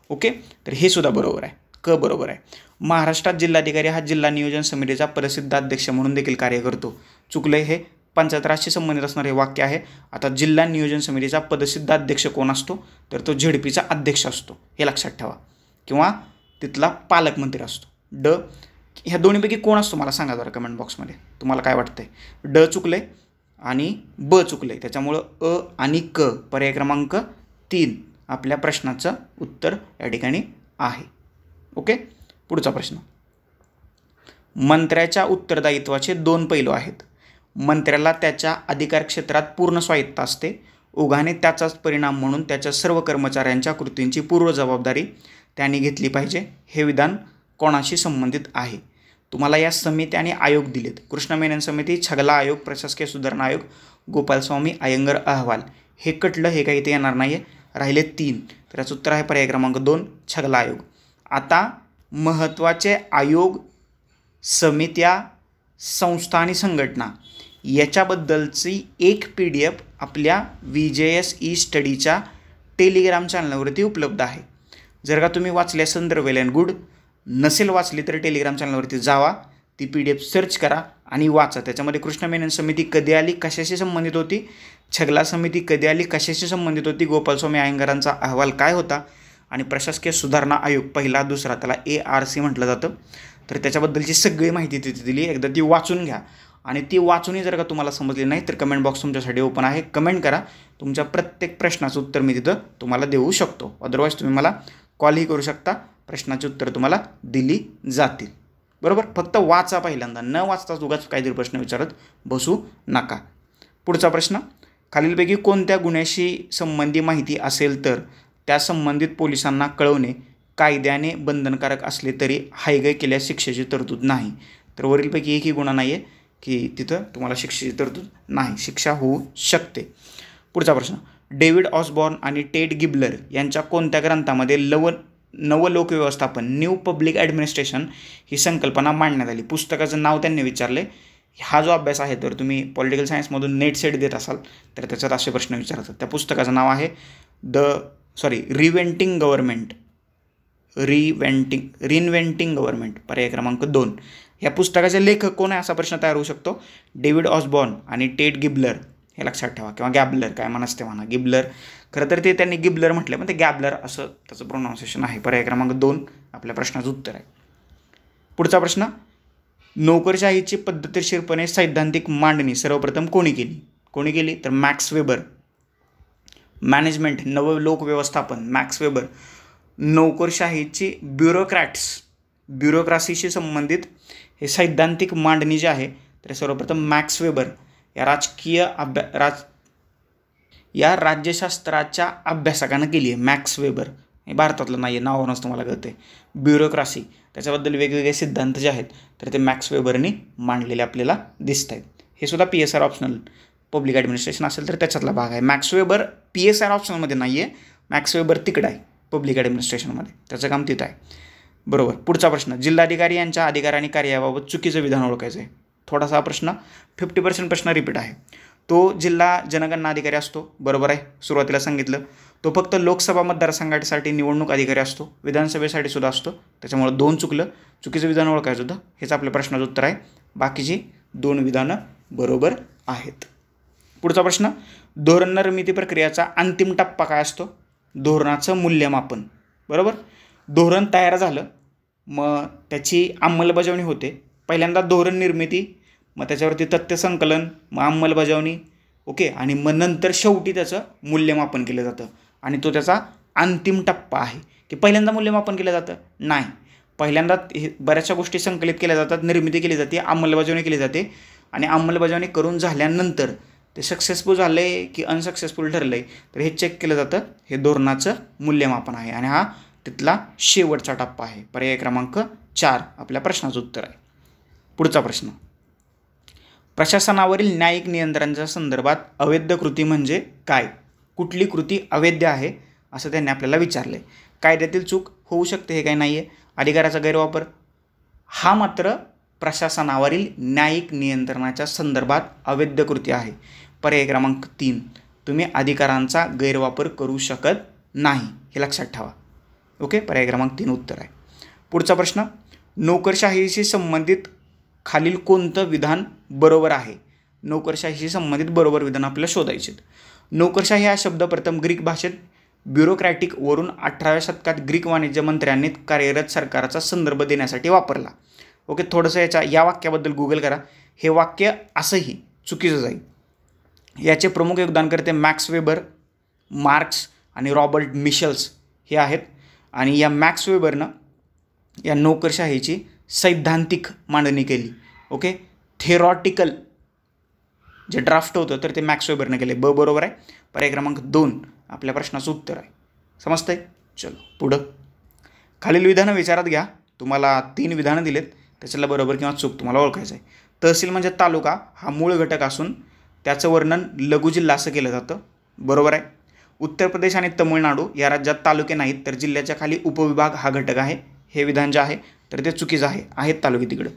S1: ओके, तर हे सुद्धा बरोबर आहे. क बरोबर आहे. महाराष्ट्रात जिल्हाधिकारी हा जिल्हा नियोजन समितीचा प्रसिद्ध अध्यक्ष म्हणून देखील कार्य करतो. चुकलं हे. पंचायत राजशी संबंधित असणारे वाक्य आहे. आता जिल्हा नियोजन समितीचा पदसिद्ध अध्यक्ष कोण असतो, तर तो झेडपीचा अध्यक्ष असतो, हे लक्षात ठेवा, किंवा तिथला पालकमंत्री असतो. ड ह्या दोन्हीपैकी कोण असतो मला सांगा जरा कमेंट बॉक्समध्ये, तुम्हाला काय वाटतंय. ड चुकले आणि ब चुकले, त्याच्यामुळं अ आणि क पर्याय क्रमांक 3 आपल्या प्रश्नाचं उत्तर या ठिकाणी आहे. ओके. पुढचा प्रश्न. मंत्र्याच्या उत्तरदायित्वाचे 2 पैलू आहेत. मंत्र्याला त्याच्या अधिकार क्षेत्रात पूर्ण स्वायत्ता असते. ओघाने त्याचाच परिणाम म्हणून त्याच्या सर्व कर्मचाऱ्यांच्या कृतींची पूर्व जबाबदारी त्यांनी घेतली पाहिजे. हे विधान कोणाशी संबंधित आहे. तुम्हाला या समिती आणि आयोग दिलेत. कृष्ण मेनन समिती, छगला आयोग, प्रशासकीय सुधारणा आयोग, गोपालस्वामी अय्यंगार अहवाल. हे कटलं, हे काही इथे येणार नाही आहे. राहिले 3, तर याचं उत्तर आहे पर्याय क्रमांक 2 छगला आयोग. आता महत्त्वाचे आयोग, समित्या, संस्था आणि संघटना याच्याबद्दलची एक PDF आपल्या VJS E-स्टडीच्या टेलिग्राम चॅनलवरती उपलब्ध आहे. जर का तुम्ही वाचली असेल तर वेल अँड गुड, नसेल वाचली तर टेलिग्राम चॅनलवरती जावा, ती PDF सर्च करा आणि वाचा. त्याच्यामध्ये कृष्ण मेनन समिती कधी आली, कशाशी संबंधित होती, छगला समिती कधी आली, कशाशी संबंधित होती, गोपालस्वामी अय्यंगारांचा अहवाल काय होता, आणि प्रशासकीय सुधारणा आयोग पहिला दुसरा, त्याला ARC म्हटलं जातं, तर त्याच्याबद्दलची सगळी माहिती तिथे दिली. एकदा ती वाचून घ्या. आणि ती वाचूनही जर का तुम्हाला समजली नाही तर कमेंट बॉक्स तुमच्यासाठी ओपन आहे. कमेंट करा, तुमच्या प्रत्येक प्रश्नाचं उत्तर मी तिथं तुम्हाला देऊ शकतो. अदरवाईज तुम्ही मला कॉलही करू शकता, प्रश्नाची उत्तर तुम्हाला दिली जातील. बरोबर. फक्त वाचा पहिल्यांदा, न वाचताच उगाच काहीतरी प्रश्न विचारत बसू नका. पुढचा प्रश्न. खालीलपैकी कोणत्या गुन्ह्याशी संबंधी माहिती असेल तर त्या संबंधित पोलिसांना कळवणे कायद्याने बंधनकारक असले तरी हायगय केल्यास शिक्षेची तरतूद नाही. तर वरीलपैकी एकही गुन्हा नाही आहे की तिथं तुम्हाला शिक्षेची तरतूद नाही, शिक्षा होऊ शकते. पुढचा प्रश्न. डेव्हिड ऑसबॉर्न आणि टेड गिबलर यांच्या कोणत्या ग्रंथामध्ये नवलोकव्यवस्थापन, न्यू पब्लिक ॲडमिनिस्ट्रेशन ही संकल्पना मांडण्यात आली. पुस्तकाचं नाव त्यांनी विचारले. हा जो अभ्यास आहे तर तुम्ही पॉलिटिकल सायन्समधून नेट सेट देत असाल तर त्याच्यात असे प्रश्न विचारतात. त्या पुस्तकाचं नाव आहे रिइन्व्हेंटिंग गव्हर्नमेंट, पर्याय क्रमांक 2. या पुस्तकाचे लेखक कोण आहे असा प्रश्न तयार होऊ शकतो. डेव्हिड ऑसबॉर्न आणि टेड गिबलर, हे लक्षात ठेवा, किंवा गॅबलर, काय म्हणाच ते म्हणा. गिबलर, खरं तर ते त्यांनी गिबलर म्हटलं, पण ते गॅबलर असं त्याचं प्रोनाऊन्सिएशन आहे. पर्याय क्रमांक 2 आपल्या प्रश्नाचं उत्तर आहे. पुढचा प्रश्न. नोकरशाहीची पद्धतशीरपणे सैद्धांतिक मांडणी सर्वप्रथम कोणी केली तर मॅक्स वेबर. मॅनेजमेंट, नवलोक व्यवस्थापन, मॅक्स वेबर. नोकरशाहीची ब्युरोक्रॅसीशी संबंधित हे सैद्धांतिक मांडणी जे आहे तर सर्वप्रथम मॅक्स वेबर या राज्यशास्त्राच्या अभ्यासकानं केली आहे. मॅक्स वेबर हे भारतातलं नाही आहे, नावावरूनच तुम्हाला कळते. ब्युरोक्रॅसी, त्याच्याबद्दल वेगवेगळे सिद्धांत जे आहेत तर ते मॅक्स वेबरनी मांडलेले आपल्याला दिसत आहेत. हे सुद्धा PSR ऑप्शनल पब्लिक ॲडमिनिस्ट्रेशन असेल तर त्याच्यातला भाग आहे. मॅक्स वेबर PSR ऑप्शनमध्ये नाही आहे, मॅक्स वेबर तिकडं आहे पब्लिक ॲडमिनिस्ट्रेशनमध्ये, त्याचं काम तिथं आहे. बरोबर. पुढचा प्रश्न. जिल्हाधिकारी यांच्या अधिकार आणि कार्याबाबत चुकीचं विधान ओळखायचं आहे. थोडासा प्रश्न 50% प्रश्न रिपीट आहे. तो जिल्हा जनगणना अधिकारी असतो, बरोबर आहे, सुरुवातीला सांगितलं. तो फक्त लोकसभा मतदारसंघासाठी निवडणूक अधिकारी असतो, विधानसभेसाठी सुद्धा असतो, त्याच्यामुळे 2 चुकलं. चुकीचं विधान ओळखायचं होतं, हेच आपल्या प्रश्नाचं उत्तर आहे. बाकीची 2 विधानं बरोबर आहेत. पुढचा प्रश्न. धोरण निर्मिती प्रक्रियेचा अंतिम टप्पा काय असतो? धोरणाचं मूल्यमापन. बरोबर. धोरण तयार झालं, मग त्याची अंमलबजावणी होते. पहिल्यांदा धोरण निर्मिती, मग त्याच्यावरती तथ्य संकलन, मग अंमलबजावणी, ओके, आणि मग नंतर शेवटी त्याचं मूल्यमापन केलं जातं. आणि तो त्याचा अंतिम टप्पा आहे. की पहिल्यांदा मूल्यमापन केलं जातं? नाही. पहिल्यांदा बऱ्याचशा गोष्टी संकलित केल्या जातात, निर्मिती केली जाते, अंमलबजावणी केली जाते, आणि अंमलबजावणी करून झाल्यानंतर ते सक्सेसफुल झालं आहे की अनसक्सेसफुल ठरलं आहे तर हे चेक केलं जातं. हे धोरणाचं मूल्यमापन आहे आणि हा तिथला शेवटचा टप्पा आहे. पर्याय क्रमांक 4 आपल्या प्रश्नाचं उत्तर आहे. पुढचा प्रश्न. प्रशासनावरील न्यायिक नियंत्रणाच्या संदर्भात अवैध कृती म्हणजे काय? कुठली कृती अवैध आहे असं त्यांनी आपल्याला विचारलं आहे. कायद्यातील चूक होऊ शकते, हे काही नाही आहे. अधिकाराचा गैरवापर, हा मात्र प्रशासनावरील न्यायिक नियंत्रणाच्या संदर्भात अवैध कृती आहे. पर्याय क्रमांक 3 तुम्ही अधिकारांचा गैरवापर करू शकत नाही, हे लक्षात ठेवा. ओके, पर्याय क्रमांक 3 उत्तर आहे. पुढचा प्रश्न. नोकरशाहीशी संबंधित खालील कोणतं विधान बरोबर आहे? नोकरशाहीशी संबंधित बरोबर विधान आपल्याला शोधायचे. नोकरशाही हा शब्द प्रथम ग्रीक भाषेत ब्युरोक्रॅटिक वरून 18व्या शतकात ग्रीक वाणिज्य मंत्र्यांनी कार्यरत सरकाराचा संदर्भ देण्यासाठी वापरला. ओके, थोडंसं या वाक्याबद्दल गुगल करा. हे वाक्य असंही चुकीचं जाईल. याचे प्रमुख योगदानकर्ते मॅक्स वेबर, मार्क्स आणि रॉबर्ट मिशेल्स हे आहेत. आणि या मॅक्स वेबरनं या नोकरशाहीची सैद्धांतिक मांडणी केली. ओके, थेरॉटिकल जे ड्राफ्ट होतं तर ते मॅक्स वेबरनं केले. बरोबर आहे. पर्याय क्रमांक 2 आपल्या प्रश्नाचं उत्तर आहे. समजतंय? चलो पुढं. खालील विधानं विचारात घ्या. तुम्हाला 3 विधानं दिलेत, त्याच्याला बरोबर किंवा चूक तुम्हाला ओळखायचं आहे. तहसील म्हणजे तालुका हा मूळ घटक असून त्याचं वर्णन लघुजिल्हा असं केलं जातं. बरोबर आहे. उत्तर प्रदेश आणि तमिळनाडू या राज्यात तालुके नाहीत, तर जिल्ह्याच्या खाली उपविभाग हा घटक आहे. हे विधान जे आहे तर ते चुकीचं आहे. आहेत तालुके तिकडं.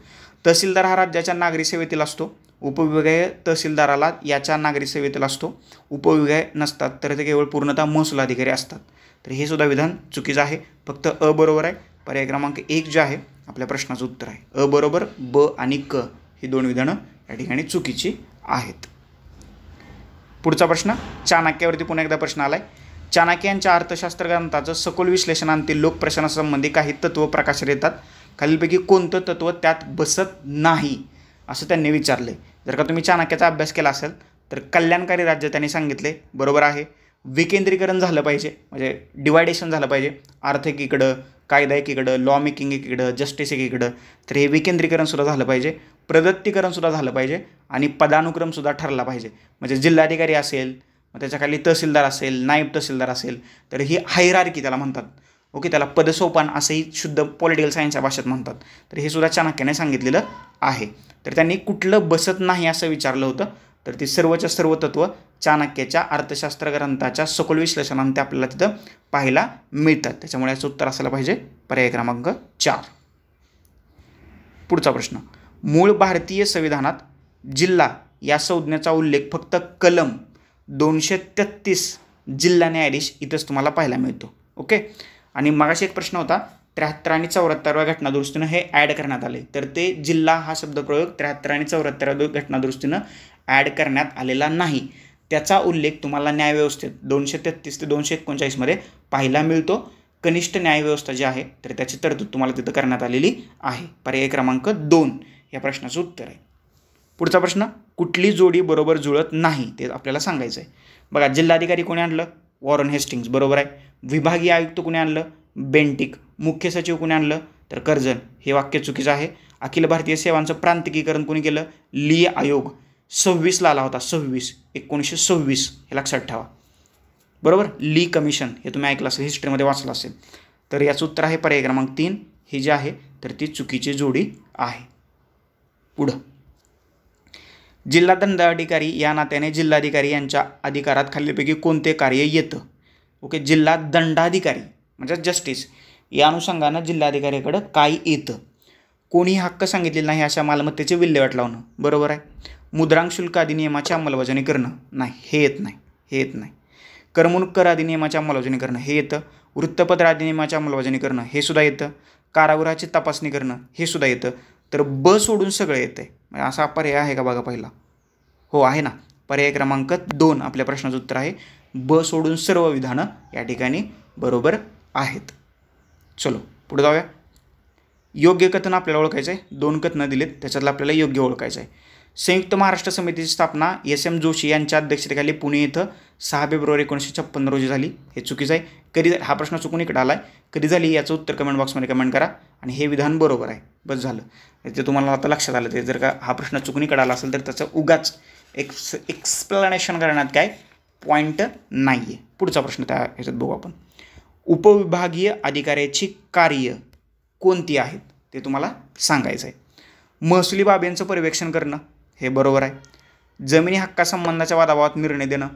S1: तहसीलदार हा राज्याच्या नागरी सेवेतील असतो. उपविभागीय तहसीलदाराला याच्या नागरी सेवेतील असतो. उपविभागीय नसतात, तर ते केवळ पूर्णतः महसूल अधिकारी असतात. तर हे सुद्धा विधान चुकीचं आहे. फक्त अ बरोबर आहे. पर्याय क्रमांक 1 जे आहे आपल्या प्रश्नाचं उत्तर आहे. अ बरोबर, ब आणि क ही 2 विधानं या ठिकाणी चुकीची आहेत. पुढचा प्रश्न चाणक्यावरती पुन्हा एकदा प्रश्न आलाय. चाणक्य यांच्या अर्थशास्त्र ग्रंथाचं सखोल विश्लेषणांती लोकप्रशासनासंबंधी काही तत्व प्रकाशात येतात. खालीलपैकी कोणतं तत्व त्यात बसत नाही असं त्यांनी विचारले. जर का तुम्ही चाणक्याचा अभ्यास केला असेल तर कल्याणकारी राज्य त्यांनी सांगितले. बरोबर आहे. विकेंद्रीकरण झालं पाहिजे, म्हणजे डिवायडेशन झालं पाहिजे. अर्थ एकीकडं, कायदा एकीकडं, लॉ मेकिंग एकीकडं, जस्टिस एकीकडं. तर हे विकेंद्रीकरणसुद्धा झालं पाहिजे. प्रदत्तीकरणसुद्धा झालं पाहिजे आणि पदानुक्रमसुद्धा ठरला पाहिजे. म्हणजे जिल्हाधिकारी असेल, मग त्याच्याखाली तहसीलदार असेल, नायब तहसीलदार असेल, तर ही हायरार्की त्याला म्हणतात. ओके, त्याला पदसोपान असंही शुद्ध पॉलिटिकल सायन्सच्या भाषेत म्हणतात. तर हे सुद्धा चाणक्याने सांगितलेलं आहे. तर त्यांनी कुठलं बसत नाही असं विचारलं होतं. तर ती सर्वच्या सर्व तत्व चाणक्याच्या अर्थशास्त्र ग्रंथाच्या सखोल विश्लेषणांत आपल्याला तिथं पाहायला मिळतात. त्याच्यामुळे याचं उत्तर असायला पाहिजे पर्याय क्रमांक 4. पुढचा प्रश्न. मूळ भारतीय संविधानात जिल्हा या संज्ञेचा उल्लेख फक्त कलम 233 जिल्हा न्यायाधीश इथंच तुम्हाला पाहायला मिळतो. ओके, आणि मगाशी एक प्रश्न होता 73 आणि 74व्या घटनादुरुस्तीनं हे ॲड करण्यात आले. तर ते जिल्हा हा शब्दप्रयोग 73 आणि 74व्या घटनादुरुस्तीनं ॲड करण्यात आलेला नाही. त्याचा उल्लेख तुम्हाला न्यायव्यवस्थेत 233 ते 239 मध्ये पाहायला मिळतो. कनिष्ठ न्यायव्यवस्था जी आहे तर त्याची तरतूद तुम्हाला तिथं करण्यात आलेली आहे. पर्याय क्रमांक 2 या प्रश्नाचं उत्तर आहे. पुढचा प्रश्न. कुठली जोडी बरोबर जुळत नाही ते आपल्याला सांगायचं आहे. बघा, जिल्हाधिकारी कोणी आणलं? Warren Hastings. बरोबर आहे. विभागीय आयुक्त कोणी आणलं? बेंटिक. मुख्य सचिव कोणी आणलं? तर कर्जन. हे वाक्य चुकीचं आहे. अखिल भारतीय सेवांचं प्रांतिकीकरण कोणी केलं? ली आयोग 26ला आला होता. 1926 हे लक्षात ठेवा. बरोबर. ली कमिशन हे तुम्ही ऐकलं असेल, हिस्ट्रीमध्ये वाचलं असेल. तर याचं उत्तर आहे पर्याय क्रमांक 3. ही जी आहे तर ती चुकीची जोडी आहे. पुढं. जिल्हा दंडाधिकारी या नात्याने जिल्हाधिकारी यांच्या अधिकारात खालीलपैकी कोणते कार्य येतं? ओके, जिल्हा दंडाधिकारी म्हणजे जस्टिस या अनुषंगानं जिल्हाधिकाऱ्याकडं काय येतं? कोणी हक्क सांगितलेला नाही अशा मालमत्तेचे विल्हेवाट लावणं. बरोबर आहे. मुद्रांक शुल्क अधिनियमाची अंमलबजावणी करणं. नाही, हे येत नाही. हे येत नाही. करमणूक कर अधिनियमाची अंमलबजावणी करणं हे येतं. वृत्तपत्र अधिनियमाची अंमलबजावणी करणं हे सुद्धा येतं. कारागृहाची तपासणी करणं हे सुद्धा येतं. तर ब सोडून सगळं येतं आहे. असा पर्याय आहे का बघा पहिला? हो आहे ना. पर्याय क्रमांक 2 आपल्या प्रश्नाचं उत्तर आहे. ब सोडून सर्व विधानं या ठिकाणी बरोबर आहेत. चलो पुढे जाऊया. योग्य कथन आपल्याला ओळखायचं आहे. 2 कथनं दिलेत, त्याच्यातलं आपल्याला योग्य ओळखायचं आहे. संयुक्त महाराष्ट्र समितीची स्थापना S.M. जोशी यांच्या अध्यक्षतेखाली पुणे इथं 6 फेब्रुवारी 1956 रोजी झाली. हे चुकीचं आहे. कधी हा प्रश्न चुकून इकडे आला आहे. कधी झाली याचं उत्तर कमेंट बॉक्समध्ये कमेंट करा. आणि हे विधान बरोबर आहे. बस झालं. ते तुम्हाला आता लक्षात आलं. ते जर का हा प्रश्न चुकून इकडे आला असेल तर त्याचं उगाच एक्सप्लेनेशन करण्यात काय पॉईंट नाही आहे. पुढचा प्रश्न त्या ह्याच्यात बघू आपण. उपविभागीय अधिकाऱ्याची कार्य कोणती आहेत ते तुम्हाला सांगायचं आहे. महसुली बाबींचं पर्यवेक्षण करणं हे बरोबर आहे. जमिनी हक्कासंबंधाच्या वादाबाबत निर्णय देणं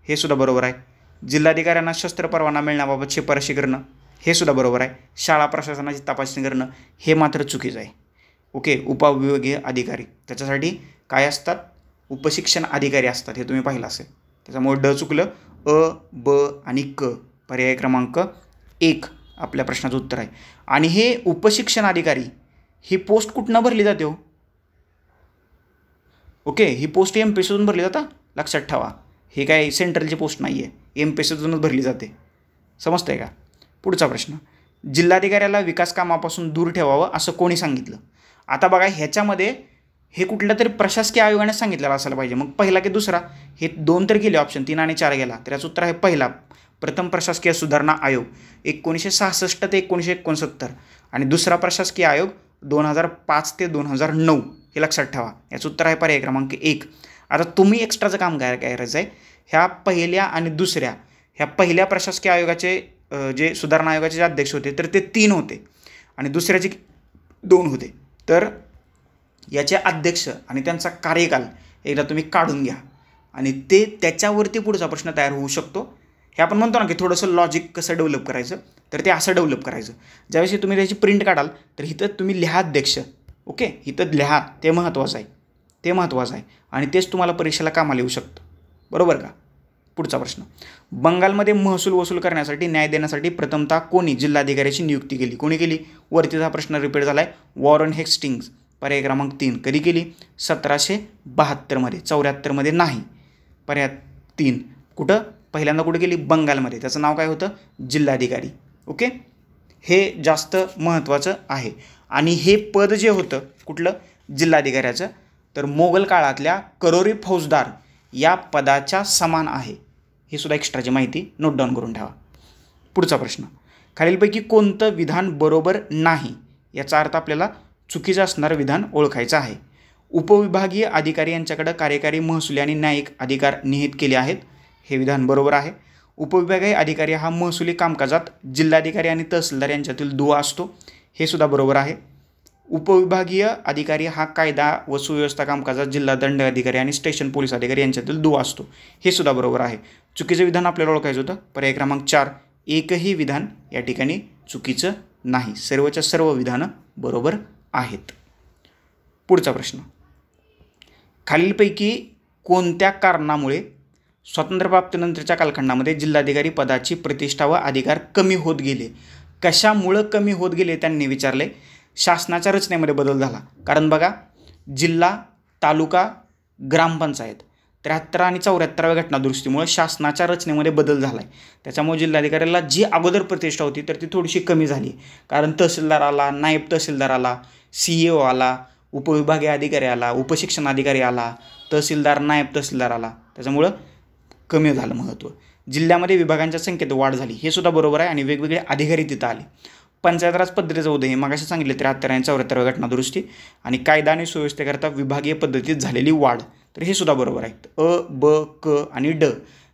S1: हे सुद्धा बरोबर आहे. जिल्हाधिकाऱ्यांना शस्त्र परवाना मिळण्याबाबत शिफारशी करणं हे सुद्धा बरोबर आहे. शाळा प्रशासनाची तपासणी करणं हे मात्र चुकीचं आहे. ओके, उपविभागीय अधिकारी त्याच्यासाठी काय असतात? उपशिक्षण अधिकारी असतात. हे तुम्ही पाहिलं असेल. त्याच्यामुळे ड चुकलं. अ, ब आणि क पर्याय क्रमांक 1 आपल्या प्रश्नाचं उत्तर आहे. आणि हे उपशिक्षण अधिकारी ही पोस्ट कुठनं भरली जाते हो? ओके, ही पोस्ट MPSCतून भरली जातं, लक्षात ठेवा. हे काय सेंट्रलची पोस्ट नाही आहे, MPSCतूनच भरली जाते. समजतंय का? पुढचा प्रश्न, जिल्हाधिकाऱ्याला विकास कामापासून दूर ठेवावं असं कोणी सांगितलं? आता बघा, ह्याच्यामध्ये हे कुठल्या तरी प्रशासकीय आयोगाने सांगितलेलं असायला पाहिजे. मग पहिला की दुसरा, हे 2 तर गेले ऑप्शन, 3 आणि 4 गेला, तर याचं उत्तर आहे पहिला, प्रथम प्रशासकीय सुधारणा आयोग 1966 ते 1969 आणि दुसरा प्रशासकीय आयोग 2005 ते 2009. हे लक्षात ठेवा. याचं उत्तर आहे पर्याय क्रमांक 1. आता तुम्ही एक्स्ट्राचं काम काय करायचं आहे, ह्या पहिल्या आणि दुसऱ्या, ह्या पहिल्या प्रशासकीय आयोगाचे जे सुधारणा आयोगाचे जे अध्यक्ष होते तर ते 3 होते आणि दुसऱ्याचे 2 होते. तर याचे अध्यक्ष आणि त्यांचा कार्यकाल एकदा तुम्ही काढून घ्या आणि ते त्याच्यावरती पुढचा प्रश्न तयार होऊ शकतो. हे आपण म्हणतो ना की थोडंसं लॉजिक कसं डेव्हलप करायचं, तर ते असं डेव्हलप करायचं. ज्यावेळेस तुम्ही त्याची प्रिंट काढाल तर इथं तुम्ही लिहा अध्यक्ष, ओके, इथं लिहा, ते महत्त्वाचं आहे आणि तेच तुम्हाला परीक्षेला कामाला येऊ शकतं. बरोबर का? पुढचा प्रश्न, बंगालमध्ये महसूल वसूल करण्यासाठी न्याय देण्यासाठी प्रथमतः कोणी जिल्हाधिकाऱ्याची नियुक्ती केली? कोणी केली? वरतीचा प्रश्न रिपीट झाला आहे, वॉरन हेस्टिंग्ज. पर्याय क्रमांक 3. कधी केली? 1772मध्ये. 74मध्ये नाही. पर्याय 3. कुठं? पहिल्यांदा कुठे केली? बंगालमध्ये. त्याचं नाव काय होतं? जिल्हाधिकारी. ओके, हे जास्त महत्त्वाचं आहे. आणि हे पद जे होतं कुठलं? जिल्हाधिकाऱ्याचं, तर मोगल काळातल्या करोरी फौजदार या पदाच्या समान आहे. हे सुद्धा एक्स्ट्राची माहिती नोट डाऊन करून ठेवा. पुढचा प्रश्न, खालीलपैकी कोणतं विधान बरोबर नाही? याचा अर्थ आपल्याला चुकीचं असणारं विधान ओळखायचं आहे. उपविभागीय अधिकारी यांच्याकडे कार्यकारी, महसुली आणि न्यायिक अधिकार निहित केले आहेत. हे विधान बरोबर आहे. उपविभागीय अधिकारी हा महसुली कामकाजात जिल्हाधिकारी आणि तहसीलदार यांच्यातील दुवा असतो. हे सुद्धा बरोबर आहे. उपविभागीय अधिकारी हा कायदा व सुव्यवस्था कामकाजात जिल्हा दंड अधिकारी आणि स्टेशन पोलीस अधिकारी यांच्यातील दुवा असतो. हे सुद्धा बरोबर आहे. चुकीचं विधान आपल्याला ओळखायचं होतं. पर्याय क्रमांक 4. एकही विधान या ठिकाणी चुकीचं नाही. सर्वच्या सर्व विधानं बरोबर आहेत. पुढचा प्रश्न, खालीलपैकी कोणत्या कारणामुळे स्वातंत्र्यप्राप्तीनंतरच्या कालखंडामध्ये जिल्हाधिकारी पदाची प्रतिष्ठा व अधिकार कमी होत गेले? कशामुळं कमी होत गेले त्यांनी विचारले. शासनाच्या रचनेमध्ये बदल झाला. कारण बघा, जिल्हा, तालुका, ग्रामपंचायत 73 आणि 74व्या घटनादुरुस्तीमुळे शासनाच्या रचनेमध्ये बदल झाला आहे. त्याच्यामुळे जिल्हाधिकाऱ्याला जी अगोदर प्रतिष्ठा होती तर ती थोडीशी कमी झाली. कारण तहसीलदार आला, नायब तहसीलदार आला, CEO आला, उपविभागीय अधिकारी आला, उपशिक्षण अधिकारी आला, तहसीलदार, नायब तहसीलदार आला, त्याच्यामुळं कमी झालं महत्त्व. जिल्ह्यामध्ये विभागांच्या संख्येत वाढ झाली. हे सुद्धा बरोबर आहे आणि वेगवेगळे अधिकारी तिथं आले. पंचायत राज पद्धतीचं उदय हे मगाशी सांगितले 73 आणि 74व्या घटनादुरुस्ती आणि कायदा आणि सुव्यवस्थेकरता विभागीय पद्धतीत झालेली वाढ, तर हे सुद्धा बरोबर आहेत. अ, ब, क आणि ड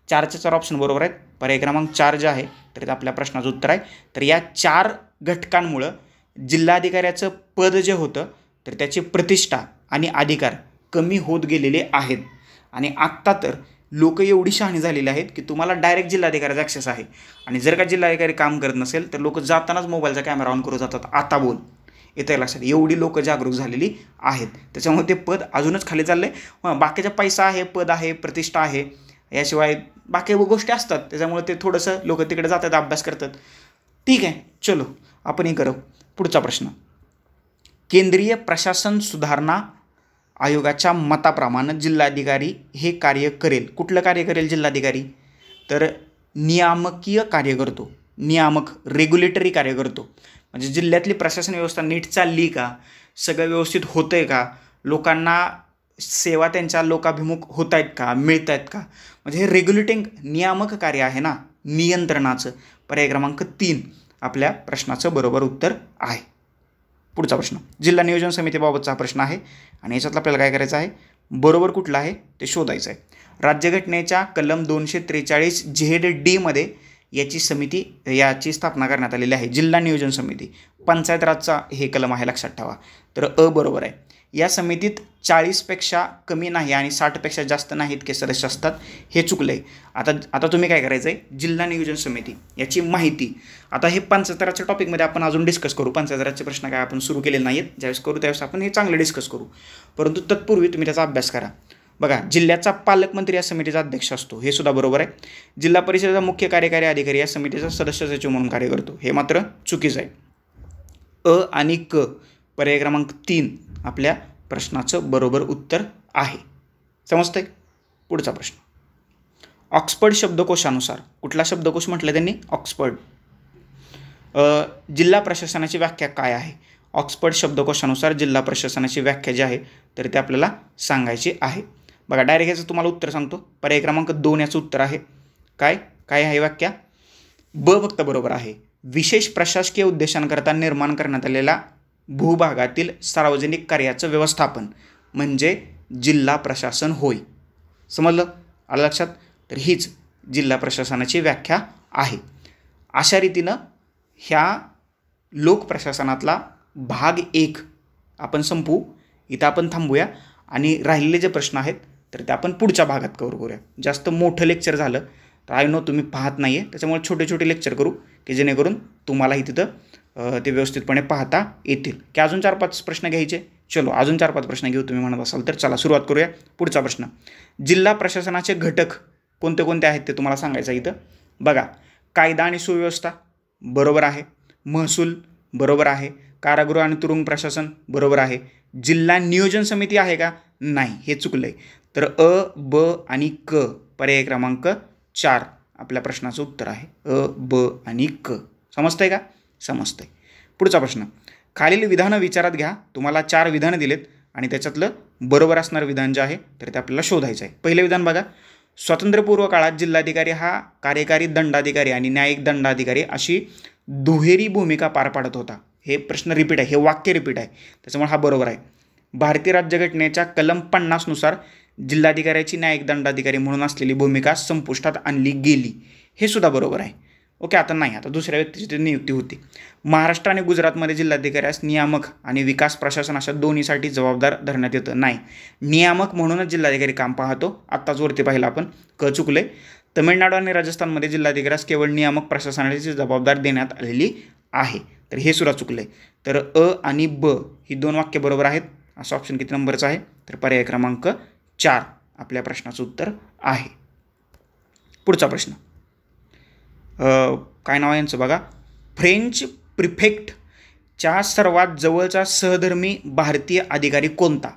S1: 4च्या 4 ऑप्शन बरोबर आहेत. पर्याय क्रमांक 4 जे आहे तर ते आपल्या प्रश्नाचं उत्तर आहे. तर या 4 घटकांमुळं जिल्हाधिकाऱ्याचं पद जे होतं तर त्याची प्रतिष्ठा आणि अधिकार कमी होत गेलेले आहेत. आणि आत्ता तर लोक एवढी शहाणी झालेली आहेत की तुम्हाला डायरेक्ट जिल्हाधिकाऱ्याचा ॲक्सेस आहे आणि जर का जिल्हाधिकारी काम करत नसेल तर लोक जातानाच मोबाईलचा कॅमेरा ऑन करून जातात. आता बोल येतं लक्षात. एवढी लोक जागरूक झालेली आहेत. त्याच्यामुळे ते पद अजूनच खाली चाललं आहे. बाकीचा पैसा आहे, पद आहे, प्रतिष्ठा आहे, याशिवाय बाकी गोष्टी असतात. त्याच्यामुळे ते थोडंसं लोक तिकडे जातात, अभ्यास करतात. ठीक आहे, चलो आपणही करू. पुढचा प्रश्न, केंद्रीय प्रशासन सुधारणा आयोगाच्या मताप्रमाणे जिल्हाधिकारी हे कार्य करेल. कुठलं कार्य करेल जिल्हाधिकारी? तर नियामकीय कार्य करतो. नियामक, रेग्युलेटरी कार्य करतो. म्हणजे जिल्ह्यातली प्रशासन व्यवस्था नीट चालली का, सगळं व्यवस्थित होतं आहे का, लोकांना सेवा त्यांच्या लोकाभिमुख होत आहेत का, मिळत आहेत का, म्हणजे हे रेग्युलेटिंग नियामक कार्य आहे ना, नियंत्रणाचं. पर्याय क्रमांक 3 आपल्या प्रश्नाचं बरोबर उत्तर आहे. पुढचा प्रश्न, जिल्हा नियोजन समितीबाबतचा प्रश्न आहे आणि याच्यातलं आपल्याला काय करायचं आहे, बरोबर कुठलं आहे ते शोधायचं आहे. राज्यघटनेच्या कलम 243 ZD मध्ये याची स्थापना करण्यात आलेली आहे. जिल्हा नियोजन समिती पंचायत राजचा हे कलम आहे, लक्षात ठेवा. तर अ बरोबर आहे. या समितीत 40पेक्षा कमी नाही आणि 60पेक्षा जास्त नाही इतके सदस्य असतात. हे चुकलं आहे. आता तुम्ही काय करायचं आहे, जिल्हा नियोजन समिती याची माहिती, आता हे पंचायत राजच्या टॉपिकमध्ये आपण अजून डिस्कस करू. पंचायत राजचे प्रश्न काय आपण सुरू केलेले नाहीत. ज्यावेळेस करू त्यावेळेस आपण हे चांगलं डिस्कस करू. परंतु तत्पूर्वी तुम्ही त्याचा अभ्यास करा. बघा, जिल्ह्याचा पालकमंत्री या समितीचा अध्यक्ष असतो. हे सुद्धा बरोबर आहे. जिल्हा परिषदेचा मुख्य कार्यकारी अधिकारी या समितीचा सदस्य सचिव म्हणून कार्य करतो. हे मात्र चुकीचं आहे. अ आणि क पर्याय क्रमांक 3 आपल्या प्रश्नाचं बरोबर उत्तर आहे. समजतंय? पुढचा प्रश्न, ऑक्सफर्ड शब्दकोशानुसार, कुठला शब्दकोश म्हटलं त्यांनी? ऑक्सफर्ड. जिल्हा प्रशासनाची व्याख्या काय आहे? ऑक्सफर्ड शब्दकोशानुसार जिल्हा प्रशासनाची व्याख्या जी आहे तर ते आपल्याला सांगायची आहे. बघा डायरेक्ट याचं तुम्हाला उत्तर सांगतो. पर्याय क्रमांक 2 याचं उत्तर आहे. काय काय आहे व्याख्या? ब फक्त बरोबर आहे. विशेष प्रशासकीय उद्देशांकरता निर्माण करण्यात आलेल्या भूभागातील सार्वजनिक कार्याचं व्यवस्थापन म्हणजे जिल्हा प्रशासन होय. समजलं? आलं लक्षात? तर हीच जिल्हा प्रशासनाची व्याख्या आहे. अशा रीतीनं ह्या लोकप्रशासनातला भाग 1 आपण संपवू. इथं आपण थांबूया आणि राहिलेले जे प्रश्न आहेत तर ते आपण पुढच्या भागात कव्हर करूया. जास्त मोठं लेक्चर झालं तर आय नो तुम्ही पाहत नाही आहे, त्याच्यामुळे छोटे छोटे लेक्चर करू की जेणेकरून तुम्हालाही तिथं ते व्यवस्थितपणे पाहता येतील. की अजून 4-5 प्रश्न घ्यायचे? चलो अजून 4-5 प्रश्न घेऊ तुम्ही म्हणत असाल तर. चला सुरुवात करूया. पुढचा प्रश्न, जिल्हा प्रशासनाचे घटक कोणते कोणते आहेत ते तुम्हाला सांगायचं इथं. बघा, कायदा आणि सुव्यवस्था बरोबर आहे. महसूल बरोबर आहे. कारागृह आणि तुरुंग प्रशासन बरोबर आहे. जिल्हा नियोजन समिती आहे का? नाही, हे चुकलं आहे. तर अ, ब आणि क पर्याय क्रमांक 4 आपल्या प्रश्नाचं उत्तर आहे. अ, ब आणि क. समजतंय का? समजतंय. पुढचा प्रश्न, खालील विधानं विचारात घ्या. तुम्हाला 4 विधानं दिलेत आणि त्याच्यातलं बरोबर असणारं विधान जे आहे तर ते आपल्याला शोधायचं आहे. पहिलं विधान बघा, स्वातंत्र्यपूर्व काळात जिल्हाधिकारी हा कार्यकारी दंडाधिकारी आणि न्यायिक दंडाधिकारी अशी दुहेरी भूमिका पार पाडत होता. हे प्रश्न रिपीट आहे, हे वाक्य रिपीट आहे, त्याच्यामुळे हा बरोबर आहे. भारतीय राज्यघटनेच्या कलम 50 नुसार जिल्हाधिकाऱ्याची न्यायिक दंडाधिकारी म्हणून असलेली भूमिका संपुष्टात आणली गेली. हे सुद्धा बरोबर आहे. ओके, आता नाही, आता दुसऱ्या व्यक्तीची नियुक्ती होती. महाराष्ट्र आणि गुजरातमध्ये जिल्हाधिकाऱ्यास नियामक आणि विकास प्रशासन अशा दोन्हीसाठी जबाबदार धरण्यात येतं. नाही, नियामक म्हणूनच जिल्हाधिकारी काम पाहतो. आत्ताच वरती पाहिलं आपण, क चुकले. तमिळनाडू आणि राजस्थानमध्ये जिल्हाधिकाऱ्यास केवळ नियामक प्रशासनाची जबाबदारी देण्यात आलेली आहे. तर हे सुद्धा चुकलं आहे. तर अ आणि ब ही 2 वाक्य बरोबर आहेत. असं ऑप्शन किती नंबरचं आहे? तर पर्याय क्रमांक 4 आपल्या प्रश्नाचं उत्तर आहे. पुढचा प्रश्न, काय नाव आहे यांचं बघा, फ्रेंच प्रिफेक्टच्या सर्वात जवळचा सहधर्मी भारतीय अधिकारी कोणता?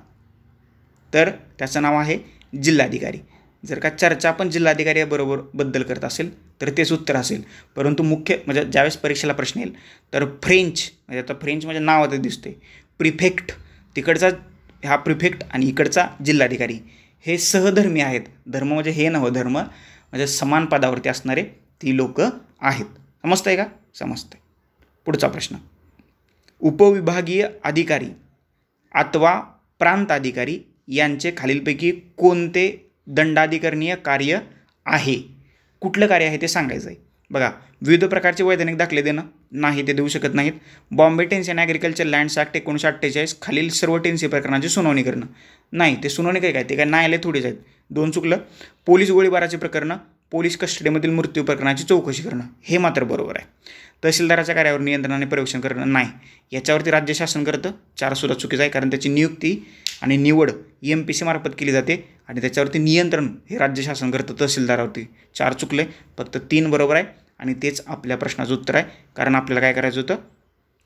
S1: तर त्याचं नाव आहे जिल्हाधिकारी. जर का चर्चा आपण जिल्हाधिकारी बरोबर बद्दल करत असेल तर तेच उत्तर असेल. परंतु मुख्य म्हणजे ज्यावेळेस परीक्षेला प्रश्न येईल तर फ्रेंच म्हणजे आता फ्रेंच म्हणजे नावातच दिसते, प्रिफेक्ट तिकडचा हा प्रिफेक्ट आणि इकडचा जिल्हाधिकारी हे सहधर्मी आहेत. धर्म म्हणजे हे नवं, धर्म म्हणजे समान पदावरती असणारे ती लोक आहेत. समजतंय का? समजतंय. पुढचा प्रश्न, उपविभागीय अधिकारी अथवा प्रांत अधिकारी यांचे खालीलपैकी कोणते दंडाधिकरणीय कार्य आहे? कुठलं कार्य आहे ते सांगायचं आहे. बघा, विविध प्रकारचे वैधानिक दाखले देणं, नाही ते देऊ शकत नाहीत. Bombay tenancy and agriculture lands act 1948 खालील सर्व टेन्सी प्रकरणाची सुनावणी करणं, नाही ते सुनावणी काय ते काय न्यायालय थोडीच आहेत. 2 चुकलं. पोलीस गोळीबाराची प्रकरणं, पोलीस कस्टडीमधील मृत्यू प्रकरणाची चौकशी करणं, हे मात्र बरोबर आहे. तहसीलदाराच्या कार्यावर नियंत्रण आणि पर्यवेक्षण करणं, नाही, याच्यावरती राज्य शासन करतं. 4 सुद्धा चुकीचं आहे, कारण त्याची नियुक्ती आणि निवड EMPC मार्फत केली जाते आणि त्याच्यावरती नियंत्रण हे राज्य शासन करतं तहसीलदारावरती. 4 चुकले, फक्त 3 बरोबर आहे आणि तेच आपल्या प्रश्नाचं उत्तर आहे. कारण आपल्याला काय करायचं होतं,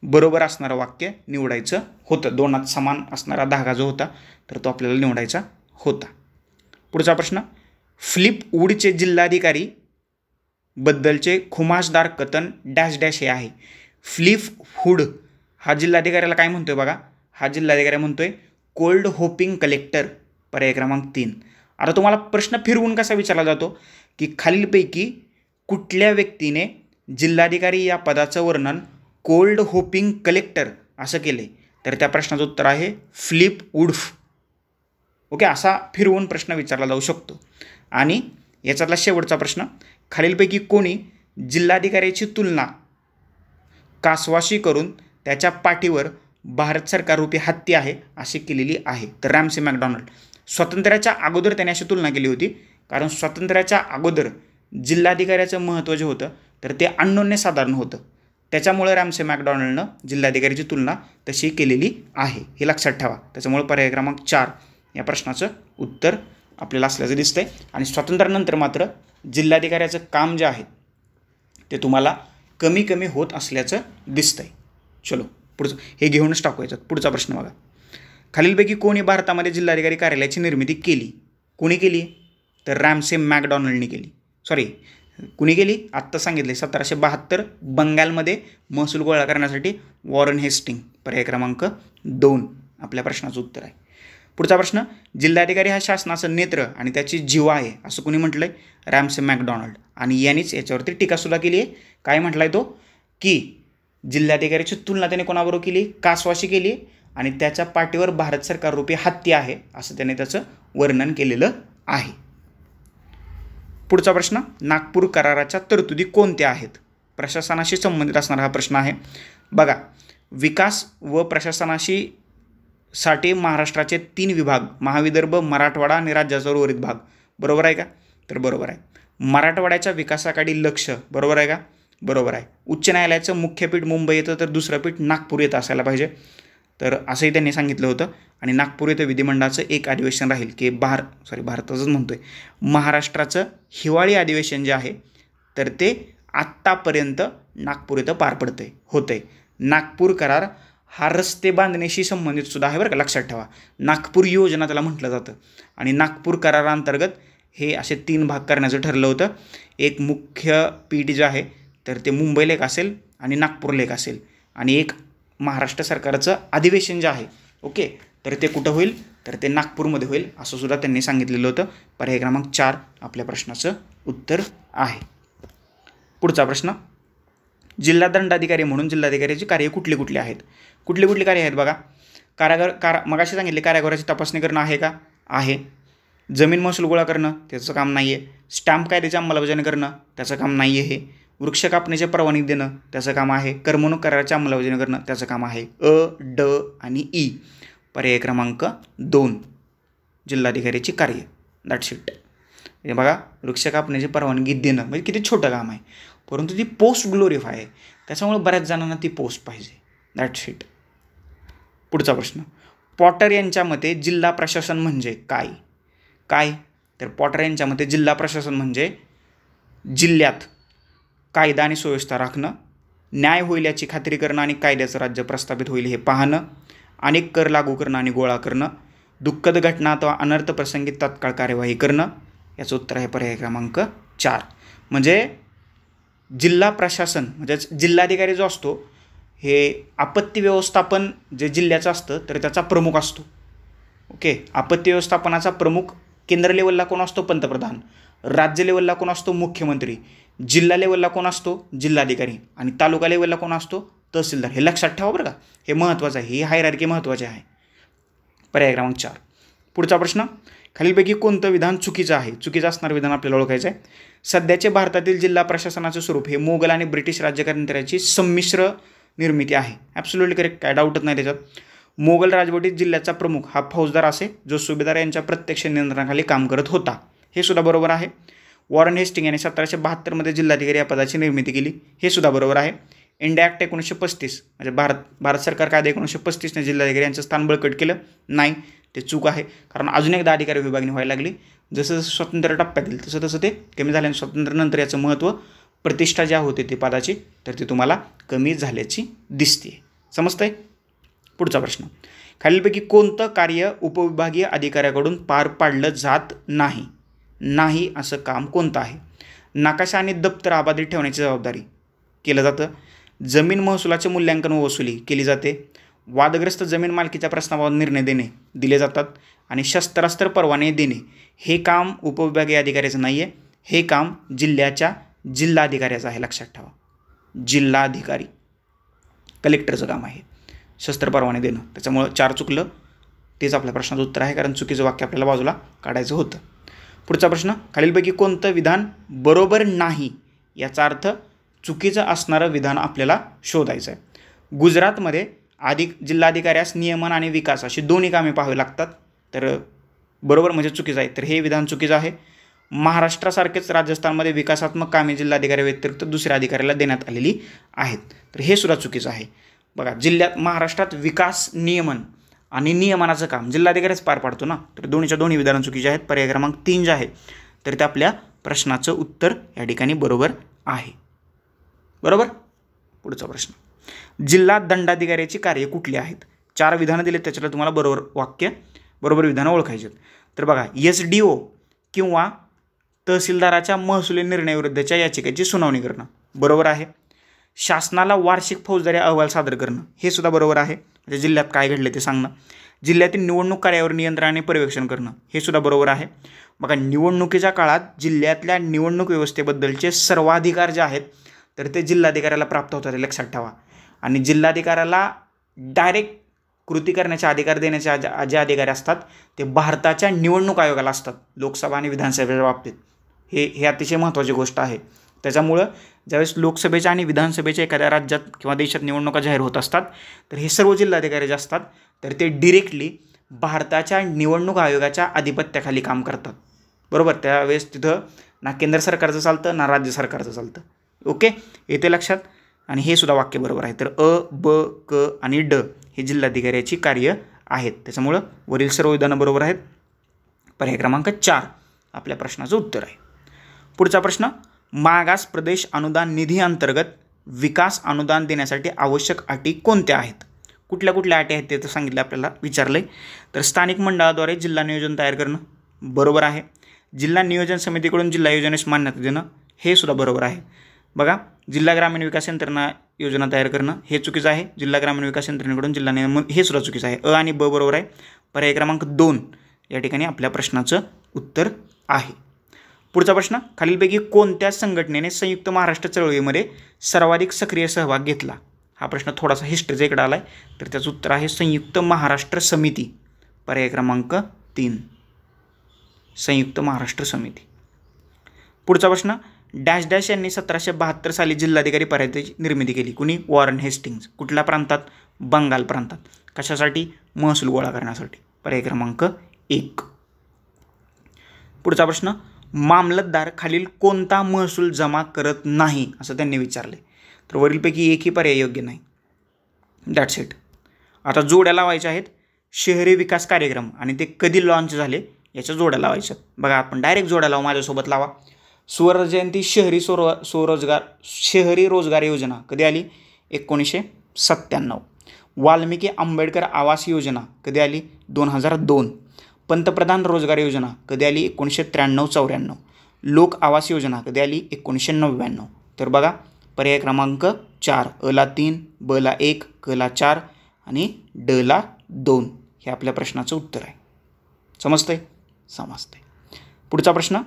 S1: बरोबर असणारं वाक्य निवडायचं होतं. 2 समान असणारा धागा जो होता तर तो आपल्याला निवडायचा होता. पुढचा प्रश्न, फ्लिप वूडचे जिल्हाधिकारी बद्दलचे खुमासदार कथन डॅश डॅश हे आहे. फ्लिप वूड हा जिल्हाधिकाऱ्याला काय म्हणतोय बघा, हा जिल्हाधिकारी म्हणतोय कोल्ड होपिंग कलेक्टर, पर्याय क्रमांक 3. आता तुम्हाला प्रश्न फिरवून कसा विचारला जातो की खालीलपैकी कुठल्या व्यक्तीने जिल्हाधिकारी या पदाचं वर्णन कोल्ड होपिंग कलेक्टर असं केले? तर त्या प्रश्नाचं उत्तर आहे फ्लिप वुड्फ. ओके, असा फिरवून प्रश्न विचारला जाऊ शकतो. आणि याच्यातला शेवटचा प्रश्न, खालीलपैकी कोणी जिल्हाधिकाऱ्याची तुलना कासवाशी करून त्याच्या पाठीवर भारत सरकार रूपी हत्ती आहे अशी केलेली आहे? तर रॅमसे मॅकडॉनल्ड. स्वातंत्र्याच्या अगोदर त्याने अशी तुलना केली होती, कारण स्वातंत्र्याच्या अगोदर जिल्हाधिकाऱ्याचं महत्त्व जे होतं तर ते अनन्य साधारण होतं. त्याच्यामुळे रॅमसे मॅकडॉनल्डनं जिल्हाधिकाऱ्याची तुलना तशी केलेली आहे, हे लक्षात ठेवा. त्याच्यामुळे पर्याय क्रमांक 4 या प्रश्नाचं उत्तर आपल्याला असल्याचं दिसतंय. आणि स्वातंत्र्यानंतर मात्र जिल्हाधिकाऱ्याचं काम जे आहे ते तुम्हाला कमी कमी होत असल्याचं दिसतंय. चलो पुढचं हे घेऊनच टाकू याच्यात. पुढचा प्रश्न बघा, खालीलपैकी कोणी भारतामध्ये जिल्हाधिकारी कार्यालयाची निर्मिती केली? कुणी केली? तर रॅमसे मॅकडॉनल्डनी केली. सॉरी, कुणी केली? आत्ता सांगितले 1772 बंगालमध्ये महसूल गोळा करण्यासाठी वॉरन हेस्टिंग. पर्याय क्रमांक 2 आपल्या प्रश्नाचं उत्तर आहे. पुढचा प्रश्न, जिल्हाधिकारी हा शासनाचं नेत्र आणि त्याची जीवा आहे असं कुणी म्हटलंय? Ramsay McDonald. आणि यांनीच याच्यावरती टीकासुद्धा केली आहे. काय म्हटलाय तो? की जिल्हाधिकाऱ्याची तुलना त्याने कोणाबरोबर केली? कासवाशी केली आणि त्याच्या पाठीवर भारत सरकार रूपी हत्ती आहे असं त्याने त्याचं वर्णन केलेलं आहे. पुढचा प्रश्न, नागपूर कराराच्या तरतुदी कोणत्या आहेत? प्रशासनाशी संबंधित असणारा हा प्रश्न आहे. बघा, विकास व प्रशासनाशी साठी महाराष्ट्राचे 3 विभाग, महाविदर्भ, मराठवाडा आणि राज्याचा उर्वरित भाग. बरोबर आहे का? तर बरोबर आहे. मराठवाड्याच्या विकासाकडे लक्ष. बरोबर आहे का? बरोबर आहे. उच्च न्यायालयाचं मुख्य पीठ मुंबई येतं तर दुसरं पीठ नागपूर येतं असायला पाहिजे. तर असंही त्यांनी सांगितलं होतं. आणि नागपूर येथे विधिमंडळाचं एक अधिवेशन राहील की भारताचंच म्हणतोय, महाराष्ट्राचं हिवाळी अधिवेशन जे आहे तर ते आत्तापर्यंत नागपूर येथे पार पडतंय होतंय. नागपूर करार हा रस्ते बांधण्याशी संबंधित सुद्धा आहे बरं का, लक्षात ठेवा. नागपूर योजना त्याला म्हटलं जातं. आणि नागपूर करारांतर्गत हे असे 3 भाग करण्याचं ठरलं होतं. एक मुख्य पीठ जे आहे तर ते मुंबईला एक असेल आणि नागपूरला एक असेल. आणि एक महाराष्ट्र सरकारचं अधिवेशन जे आहे, ओके, तर ते कुठं होईल? तर ते नागपूरमध्ये होईल असं सुद्धा त्यांनी सांगितलेलं होतं. पर्याय क्रमांक 4 आपल्या प्रश्नाचं उत्तर आहे. पुढचा प्रश्न, जिल्हा दंडाधिकारी म्हणून जिल्हाधिकाऱ्याची कार्य कुठली कुठली आहेत? कुठली कुठली कार्य आहेत बघा. मगाशी सांगितले कारागृहाची तपासणी करणं आहे का? आहे. जमीन महसूल गोळा करणं त्याचं काम नाही आहे. स्टॅम्प कायद्याची अंमलबजावणी करणं त्याचं काम नाही आहे. वृक्ष कापणीचे परवानगी देणं त्याचं काम आहे. करमणूक कराराची अंमलबजावणी करणं त्याचं काम आहे. अ, ड आणि ई. पर्याय क्रमांक 2 जिल्हाधिकाऱ्याची कार्य. That's it. हे बघा, वृक्ष कापण्याची परवानगी देणं म्हणजे किती छोटं काम आहे, परंतु ती पोस्ट ग्लोरिफाय आहे. त्याच्यामुळे बऱ्याच जणांना ती पोस्ट पाहिजे. That's it. पुढचा प्रश्न, पॉटर यांच्या मते जिल्हा प्रशासन म्हणजे काय? काय? तर पॉटर यांच्या मते जिल्हा प्रशासन म्हणजे जिल्ह्यात कायदा आणि सुव्यवस्था राखणं, न्याय होईल याची खात्री करणं आणि कायद्याचं राज्य प्रस्थापित होईल हे पाहणं, अनेक कर लागू करणं आणि गोळा करणं, दुःखद घटना अथवा अनर्थ प्रसंगी तत्काळ कार्यवाही करणं. याचं उत्तर आहे पर्याय क्रमांक 4. म्हणजे जिल्हा प्रशासन म्हणजेच जिल्हाधिकारी जो असतो हे आपत्ती व्यवस्थापन जे जिल्ह्याचं असतं तर त्याचा प्रमुख असतो. ओके, आपत्ती व्यवस्थापनाचा प्रमुख केंद्र लेवलला कोण असतो? पंतप्रधान. राज्य लेवलला कोण असतो? मुख्यमंत्री. जिल्हा लेवलला कोण असतो? जिल्हाधिकारी. आणि तालुका लेवलला कोण असतो? तहसीलदार. हे लक्षात ठेवा बरं का, हे महत्त्वाचं आहे. ही हायरार्की महत्त्वाची आहे. पर्याय क्रमांक 4. पुढचा प्रश्न, खालीलपैकी कोणतं विधान चुकीचं आहे? चुकीचं असणारं विधान आपल्याला ओळखायचं आहे. सध्याचे भारतातील जिल्हा प्रशासनाचे स्वरूप हे मोगल आणि ब्रिटिश राज्यकारभाराची संमिश्र निर्मिती आहे. ॲब्सोल्युटली करेक्ट, काय डाऊटच नाही त्याच्यात. मोगल राजवटीत जिल्ह्याचा प्रमुख हा फौजदार असे जो सुभेदार यांच्या प्रत्यक्ष नियंत्रणाखाली काम करत होता. हे सुद्धा बरोबर आहे. वॉरन हेस्टिंग यांनी 1772 जिल्हाधिकारी या पदाची निर्मिती केली. हे सुद्धा बरोबर आहे. इंडिया ॲक्ट 1935 म्हणजे भारत सरकार कायदा 1935ने जिल्हाधिकारी यांचं स्थान बळकट केलं नाही. ते चूक आहे, कारण अजून एकदा अधिकारी विभागणी व्हायला लागली. जसं जसं स्वातंत्र्य टप्प्यात येईल तसं तसं ते कमी झाल्याने स्वातंत्र्यानंतर याचं महत्त्व, प्रतिष्ठा ज्या होते ते पदाची तर ती तुम्हाला कमी झाल्याची दिसते. समजतंय? पुढचा प्रश्न, खालीलपैकी कोणतं कार्य उपविभागीय अधिकाऱ्याकडून पार पाडलं जात नाही? नाही असं काम कोणतं आहे? नकाशा आणि दप्तर अबाधित ठेवण्याची जबाबदारी केलं जातं. जमीन महसुलाचे मूल्यांकन व वसुली केली जाते. वादग्रस्त जमीन मालकीच्या प्रश्नाबाबत निर्णय देणे दिले जातात. आणि शस्त्रास्त्र परवाने देणे हे काम उपविभागीय अधिकाऱ्याचं नाही आहे. हे काम जिल्ह्याच्या जिल्हाधिकाऱ्याचं आहे. लक्षात ठेवा, जिल्हाधिकारी कलेक्टरचं काम आहे शस्त्र परवाने देणं. त्याच्यामुळं 4 चुकलं. तेच आपल्या प्रश्नाचं उत्तर आहे, कारण चुकीचं वाक्य आपल्याला बाजूला काढायचं होतं. पुढचा प्रश्न, खालीलपैकी कोणतं विधान बरोबर नाही? याचा अर्थ चुकीचं असणारं विधान आपल्याला शोधायचं आहे. गुजरातमध्ये जिल्हाधिकाऱ्यास नियमन आणि विकास अशी दोन्ही कामे पाहावी लागतात. तर बरोबर म्हणजे चुकीचं आहे. तर हे विधान चुकीचं आहे. महाराष्ट्रासारखेच राजस्थानमध्ये विकासात्मक कामे जिल्हाधिकारी व्यतिरिक्त दुसऱ्या अधिकाऱ्याला देण्यात आलेली आहेत. तर हे सुद्धा चुकीचं आहे. बघा, महाराष्ट्रात विकास, नियमन आणि नियमनाचं काम जिल्हाधिकारीच पार पाडतो ना. तर दोन्ही विधानं चुकीचे आहेत. पर्याय क्रमांक 3 जे आहे तर ते आपल्या प्रश्नाचं उत्तर या ठिकाणी बरोबर आहे. बरोबर. पुढचा प्रश्न, जिल्हा दंडाधिकाऱ्याची कार्य कुठली आहेत? 4 विधानं दिलेत, त्याच्याला तुम्हाला बरोबर वाक्य बरोबर विधानं ओळखायची. तर बघा, SDO किंवा तहसीलदाराच्या महसुली निर्णयाविरुद्धच्या याचिकेची सुनावणी करणं बरोबर आहे. शासनाला वार्षिक फौजदारी अहवाल सादर करणं हे सुद्धा बरोबर आहे, म्हणजे जिल्ह्यात काय घडले ते सांगणं. जिल्ह्यातील निवडणूक कार्यावर नियंत्रण आणि पर्यवेक्षण करणं हे सुद्धा बरोबर आहे. बघा, निवडणुकीच्या काळात जिल्ह्यातल्या निवडणूक व्यवस्थेबद्दलचे सर्वाधिकार जे आहेत तर ते जिल्हाधिकाऱ्याला प्राप्त होतात, हे लक्षात ठेवा. आणि जिल्हाधिकाऱ्याला डायरेक्ट कृती करण्याचे अधिकार देण्याचे जे अधिकारी असतात ते भारताच्या निवडणूक आयोगाला असतात, लोकसभा आणि विधानसभेच्या बाबतीत. हे अतिशय महत्त्वाची गोष्ट आहे. त्याच्यामुळं ज्यावेळेस लोकसभेच्या आणि विधानसभेच्या एखाद्या राज्यात किंवा देशात निवडणुका जाहीर होत असतात तर हे सर्व जिल्हाधिकारी जे असतात तर ते डिरेक्टली भारताच्या निवडणूक आयोगाच्या आधिपत्याखाली काम करतात, बरोबर. त्यावेळेस तिथं ना केंद्र सरकारचं चालतं ना राज्य सरकारचं चालतं. ओके, येते लक्षात. आणि हे सुद्धा वाक्य बरोबर आहे. तर अ, ब, क आणि ड हे जिल्हाधिकाऱ्याची कार्य आहेत. त्याच्यामुळं वरील सर्व विधानं बरोबर आहेत. पर्याय क्रमांक 4 आपल्या प्रश्नाचं उत्तर आहे. पुढचा प्रश्न, मागास प्रदेश अनुदान निधी अंतर्गत विकास अनुदान देण्यासाठी आवश्यक अटी कोणत्या आहेत? कुठल्या कुठल्या अटी आहेत ते तर सांगितलं, आपल्याला विचारलं आहे. तर स्थानिक मंडळाद्वारे जिल्हा नियोजन तयार करणं बरोबर आहे. जिल्हा नियोजन समितीकडून जिल्हा योजनेस मान्यता देणं हे सुद्धा बरोबर आहे. बघा, जिल्हा ग्रामीण विकास यंत्रणा योजना तयार करणं हे चुकीचं आहे. जिल्हा ग्रामीण विकास यंत्रणेकडून जिल्हा नियमन हे सुद्धा चुकीचं आहे. अ आणि ब बरोबर आहे. पर्याय क्रमांक 2 या ठिकाणी आपल्या प्रश्नाचं उत्तर आहे. पुढचा प्रश्न, खालीलपैकी कोणत्या संघटनेने संयुक्त महाराष्ट्र चळवळीमध्ये सर्वाधिक सक्रिय सहभाग घेतला? हा प्रश्न थोडासा हिस्ट्रीचा इकडे आला आहे, तर त्याचं उत्तर आहे संयुक्त महाराष्ट्र समिती. पर्याय क्रमांक 3 संयुक्त महाराष्ट्र समिती. पुढचा प्रश्न, डॅश डॅश यांनी 1772 साली जिल्हाधिकारी पदाची निर्मिती केली. कुणी? Warren Hastings. कुठल्या प्रांतात? बंगाल प्रांतात. कशासाठी? महसूल गोळा करण्यासाठी. पर्याय क्रमांक 1. पुढचा प्रश्न, मामलतदार खालील कोणता महसूल जमा करत नाही असं त्यांनी विचारले. तर वरीलपैकी एकही पर्याय योग्य नाही. That's it. आता जोड्या लावायच्या आहेत. शहरी विकास कार्यक्रम आणि ते कधी लॉन्च झाले याच्या जोड्या लावायच्या. बघा, आपण डायरेक्ट जोड्या लावू, माझ्यासोबत लावा. सुवर्णजयंती शहरी रोजगार योजना कधी आली? 1997. वाल्मिकी आंबेडकर आवास योजना कधी आली? 2002. पंतप्रधान रोजगार योजना कधी आली? 1993-94. लोक आवास योजना कधी आली? 1999. तर बघा, पर्याय क्रमांक 4 अला 3, बला 1, कला 4 आणि डला 2 हे आपल्या प्रश्नाचं उत्तर आहे. समजतंय? समजतंय. पुढचा प्रश्न,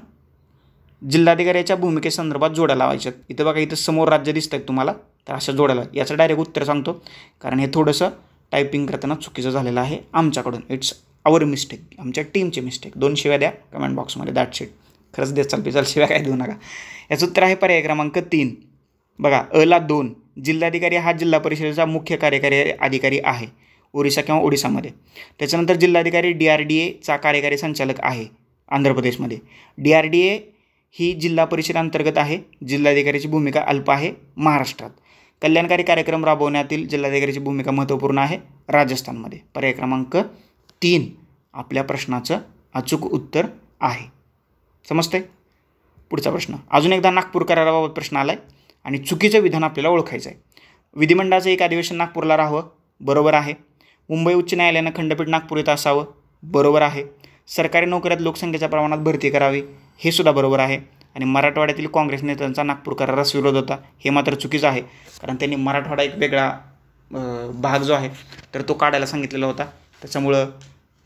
S1: जिल्हाधिकाऱ्याच्या भूमिकेसंदर्भात जोड्या लावायच्यात. इथं बघा, इथं समोर राज्य दिसत आहेत तुम्हाला, तर अशा जोड्याला. याचं डायरेक्ट उत्तर सांगतो, कारण हे थोडंसं टायपिंग करताना चुकीचं झालेलं आहे आमच्याकडून. इट्स आवर मिस्टेक, आमच्या टीमची मिस्टेक. 2 शिव्या द्या कमेंट बॉक्समध्ये. That's it. खरंच देत चाल शिव्या काय देऊ नका. याचं उत्तर आहे पर्याय क्रमांक 3. बघा, अला 2 जिल्हाधिकारी हा जिल्हा परिषदेचा मुख्य कार्यकारी अधिकारी आहे ओरिसा किंवा ओडिसामध्ये. त्याच्यानंतर जिल्हाधिकारी DRDAचा कार्यकारी संचालक आहे आंध्र प्रदेशमध्ये. DRDA ही जिल्हा परिषद अंतर्गत आहे. जिल्हाधिकाऱ्याची भूमिका अल्प आहे महाराष्ट्रात. कल्याणकारी कार्यक्रम राबवण्यातील जिल्हाधिकाऱ्याची भूमिका महत्त्वपूर्ण आहे राजस्थानमध्ये. पर्याय क्रमांक 3 आपल्या प्रश्नाचं अचूक उत्तर आहे. समजतंय? पुढचा प्रश्न, अजून एकदा नागपूर कराराबाबत प्रश्न आला आहे आणि चुकीचं विधान आपल्याला ओळखायचं आहे. विधिमंडळाचं एक अधिवेशन नागपूरला राहावं बरोबर आहे. मुंबई उच्च न्यायालयानं खंडपीठ नागपूर इथं असावं बरोबर आहे. सरकारी नोकऱ्यात लोकसंख्येच्या प्रमाणात भरती करावी हे सुद्धा बरोबर आहे. आणि मराठवाड्यातील काँग्रेस नेत्यांचा नागपूर करारास विरोध होता हे मात्र चुकीचं आहे, कारण त्यांनी मराठवाडा एक वेगळा भाग जो आहे तर तो काढायला सांगितलेला होता. त्याच्यामुळं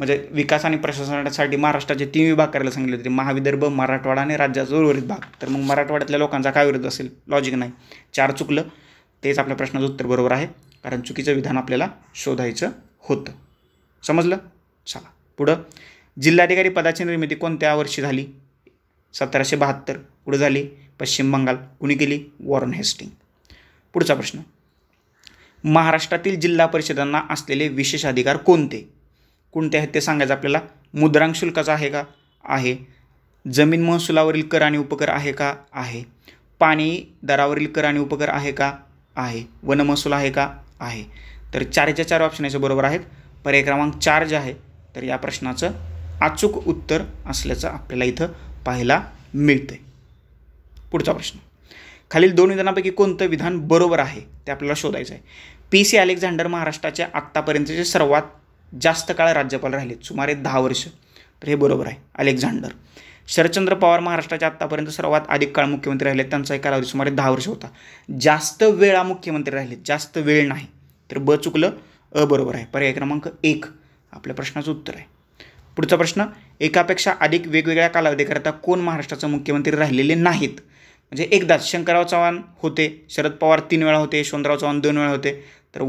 S1: म्हणजे विकास आणि प्रशासनासाठी महाराष्ट्राचे 3 विभाग करायला सांगितले होते, महाविदर्भ, मराठवाडा आणि राज्याचा उर्वरित भाग. तर मग मराठवाड्यातल्या लोकांचा काय विरोध असेल? लॉजिक नाही. 4 चुकलं, तेच आपल्या प्रश्नाचं उत्तर बरोबर आहे, कारण चुकीचं विधान आपल्याला शोधायचं होतं. समजलं? चला पुढं, जिल्हाधिकारी पदाची निर्मिती कोणत्या वर्षी झाली? 1772. पुढे झाली पश्चिम बंगाल. कुणी केली? Warren Hastings. पुढचा प्रश्न, महाराष्ट्रातील जिल्हा परिषदांना असलेले विशेष अधिकार कोणते कोणते आहेत ते सांगायचं आपल्याला. मुद्रांक शुल्काचा आहे का? आहे. जमीन महसुलावरील कर आणि उपकर आहे का? आहे. पाणी दरावरील कर आणि उपकर आहे का? आहे. वन महसूल आहे का? आहे. तर 4च्या 4 ऑप्शन याचे बरोबर आहेत. पर्याय क्रमांक 4 जे आहे तर या प्रश्नाचं अचूक उत्तर असल्याचं आपल्याला इथं पाहायला मिळतंय. पुढचा प्रश्न, खालील 2 विधानापैकी कोणतं विधान बरोबर आहे ते आपल्याला शोधायचं आहे. PC अलेक्झांडर महाराष्ट्राचे आत्तापर्यंतचे सर्वात जास्त काळ राज्यपाल राहिलेत, सुमारे 10 वर्ष, तर हे बरोबर आहे अलेक्झांडर. शरदचंद्र पवार महाराष्ट्राच्या आत्तापर्यंत सर्वात अधिक काळ मुख्यमंत्री राहिलेत, त्यांचा कालावधी सुमारे 10 वर्ष होता. जास्त वेळा मुख्यमंत्री राहिलेत, जास्त वेळ नाही, तर ब चुकलं, अ बरोबर आहे. पर्याय क्रमांक 1 आपल्या प्रश्नाचं उत्तर आहे. पुढचा प्रश्न, एकापेक्षा अधिक वेगवेगळ्या कालावधीकरता कोण महाराष्ट्राचे मुख्यमंत्री राहिलेले नाहीत? म्हणजे एकदाच शंकरराव चव्हाण होते, शरद पवार 3 वेळा होते, यशवंतराव चव्हाण 2 वेळा होते, तर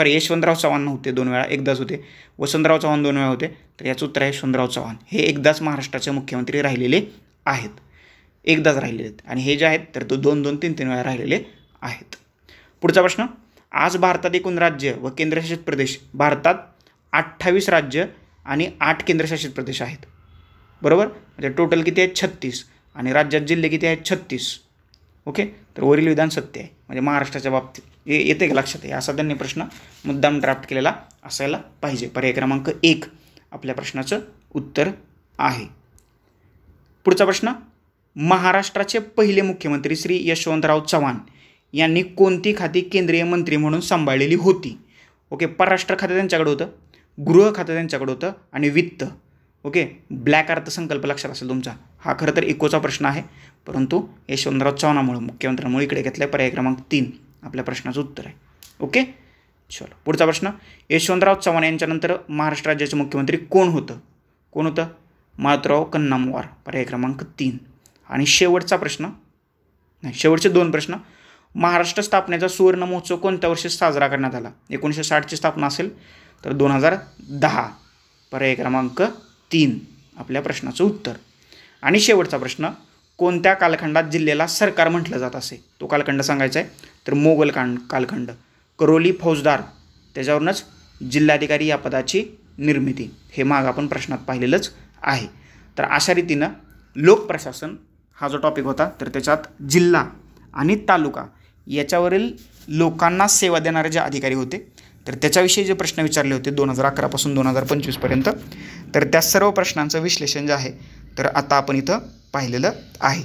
S1: यशवंतराव चव्हाण नव्हते, 2 वेळा, एकदाच होते. वसंतराव चव्हाण 2 वेळा होते, तर याचं उत्तर आहे यशवंतराव चव्हाण. हे एकदाच महाराष्ट्राचे मुख्यमंत्री राहिलेले आहेत, एकदाच राहिलेले आहेत. आणि हे जे आहेत तर तो 2-2, 3-3 वेळा राहिलेले आहेत. पुढचा प्रश्न, आज भारतात एकूण राज्य व केंद्रशासित प्रदेश, भारतात 28 राज्य आणि 8 केंद्रशासित प्रदेश आहेत, बरोबर. म्हणजे टोटल किती आहेत? 36, आणि राज्यात जिल्हे किती आहेत? 36. ओके, तर वरील विधान सत्य आहे. म्हणजे महाराष्ट्राच्या बाबतीत येते का लक्षात आहे? असा त्यांनी प्रश्न मुद्दाम ड्राफ्ट केलेला असायला पाहिजे. पर्याय क्रमांक 1 आपल्या प्रश्नाचं उत्तर आहे. पुढचा प्रश्न, महाराष्ट्राचे पहिले मुख्यमंत्री श्री यशवंतराव चव्हाण यांनी कोणती खाती केंद्रीय मंत्री म्हणून सांभाळलेली होती? ओके, परराष्ट्र खातं त्यांच्याकडे होतं, गृह खातं त्यांच्याकडे होतं, आणि वित्त. ओके, ब्लॅक अर्थसंकल्प लक्षात असेल तुमचा. हा खरं तर इकोचा प्रश्न आहे, परंतु यशवंतराव चव्हाणामुळे मुख्यमंत्र्यांमुळे इकडे घेतला आहे. पर्याय क्रमांक 3 आपल्या प्रश्नाचं उत्तर आहे. ओके, चलो पुढचा प्रश्न, यशवंतराव चव्हाण यांच्यानंतर महाराष्ट्र राज्याचे मुख्यमंत्री कोण होतं? मारुतराव कन्नमवार. पर्याय क्रमांक 3. आणि शेवटचा प्रश्न, नाही शेवटचे 2 प्रश्न, महाराष्ट्र स्थापनेचा सुवर्ण महोत्सव कोणत्या वर्षी साजरा करण्यात आला? 1960ची स्थापना असेल तर 2010. पर्याय क्रमांक 3 आपल्या प्रश्नाचं उत्तर. आणि शेवटचा प्रश्न, कोणत्या कालखंडात जिल्ह्याला सरकार म्हटलं जात असे? तो कालखंड सांगायचा आहे, तर मोगल कालखंड. करोली फौजदार, त्याच्यावरूनच जिल्हाधिकारी या पदाची निर्मिती, हे माग आपण प्रश्नात पाहिलेलंच आहे. तर अशा रीतीनं लोकप्रशासन हा जो टॉपिक होता, तर त्याच्यात जिल्हा आणि तालुका याच्यावरील लोकांना सेवा देणारे जे अधिकारी होते, तर त्याच्याविषयी जे प्रश्न विचारले होते 2011 पासून 2025पर्यंत, तर त्या सर्व प्रश्नांचं विश्लेषण जे आहे तर आता आपण इथं पाहिलेलं आहे.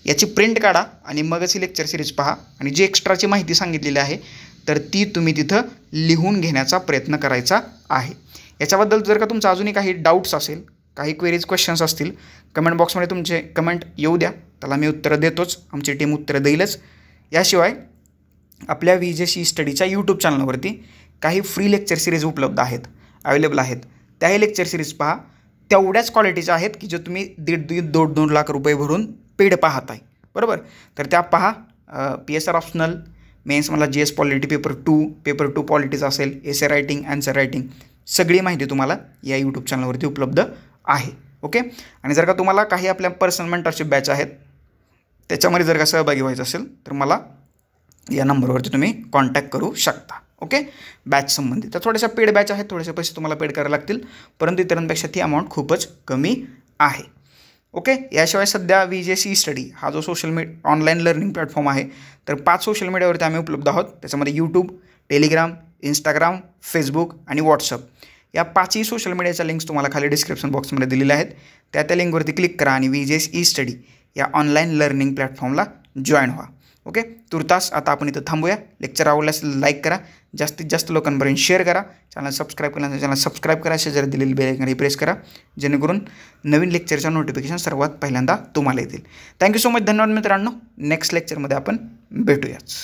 S1: याची प्रिंट काढा आणि मगच ही लेक्चर सिरीज पहा, आणि जी एक्स्ट्राची माहिती सांगितलेली आहे तर ती तुम्ही तिथं लिहून घेण्याचा प्रयत्न करायचा आहे. याच्याबद्दल जर का तुमचा अजूनही काही डाऊट्स असेल, काही क्वेरीज क्वेश्चन्स असतील, कमेंट बॉक्समध्ये तुमचे कमेंट येऊ द्या, त्याला मी उत्तरं देतोच, आमची टीम उत्तरं देईलच. याशिवाय आपल्या VJC स्टडीच्या यूट्यूब चॅनलवरती काही फ्री लेक्चर सिरीज उपलब्ध आहेत, अवेलेबल आहेत. त्याही लेक्चर सिरीज पहा, तेवढ्याच क्वालिटीच्या आहेत की जे तुम्ही 1.5-2 लाख रुपये भरून पेड पाहत आहे, बरोबर. तर त्या पहा. PSR ऑप्शनल, मेन्स मला GS पॉलिटी पेपर 2 पॉलिटीचा असेल, एसे रायटिंग, ॲन्सर रायटिंग, सगळी माहिती तुम्हाला या यूट्यूब चॅनलवरती उपलब्ध आहे. ओके, आणि जर का तुम्हाला काही आपल्या पर्सनल मेंटरशिप बॅच आहेत त्याच्यामध्ये जर का सहभागी व्हायचं असेल तर मला या नंबरवरती तुम्ही कॉन्टॅक्ट करू शकता. ओके, बॅच संबंधित तर थोड्याशा पेड बॅच आहेत, थोडेसे पैसे तुम्हाला पेड करावे लागतील, परंतु इतरांपेक्षा ती अमाऊंट खूपच कमी आहे. ओके, याशिवाय सध्या VJC स्टडी हा जो social media online learning platform आहे, तर 5 सोशल मीडियावरती आम्ही उपलब्ध आहोत. त्याच्यामध्ये यूट्यूब, टेलिग्राम, इंस्टाग्राम, फेसबुक आणि व्हॉट्सअप या 5ही सोशल मीडियाच्या लिंक्स तुम्हाला खाली डिस्क्रिप्शन बॉक्समध्ये दिलेल्या आहेत. त्या लिंकवरती क्लिक करा आणि VJC स्टडी या ऑनलाईन लर्निंग प्लॅटफॉर्मला जॉईन व्हा. ओके, तुर्तास आता आपण इथं थांबूया. लेक्चर आवडल्यास लाईक करा, जास्तीत जास्त लोकांपर्यंत शेअर करा, चॅनल सबस्क्राईब केल्यानंतर चॅनल सबस्क्राईब करा, शेजारी दिलेली बेल आयकॉन प्रेस करा, जेणेकरून नवीन लेक्चरच्या नोटिफिकेशन सर्वात पहिल्यांदा तुम्हाला येतील. थँक्यू सो मच, धन्यवाद मित्रांनो. नेक्स्ट लेक्चरमध्ये आपण भेटूयाच.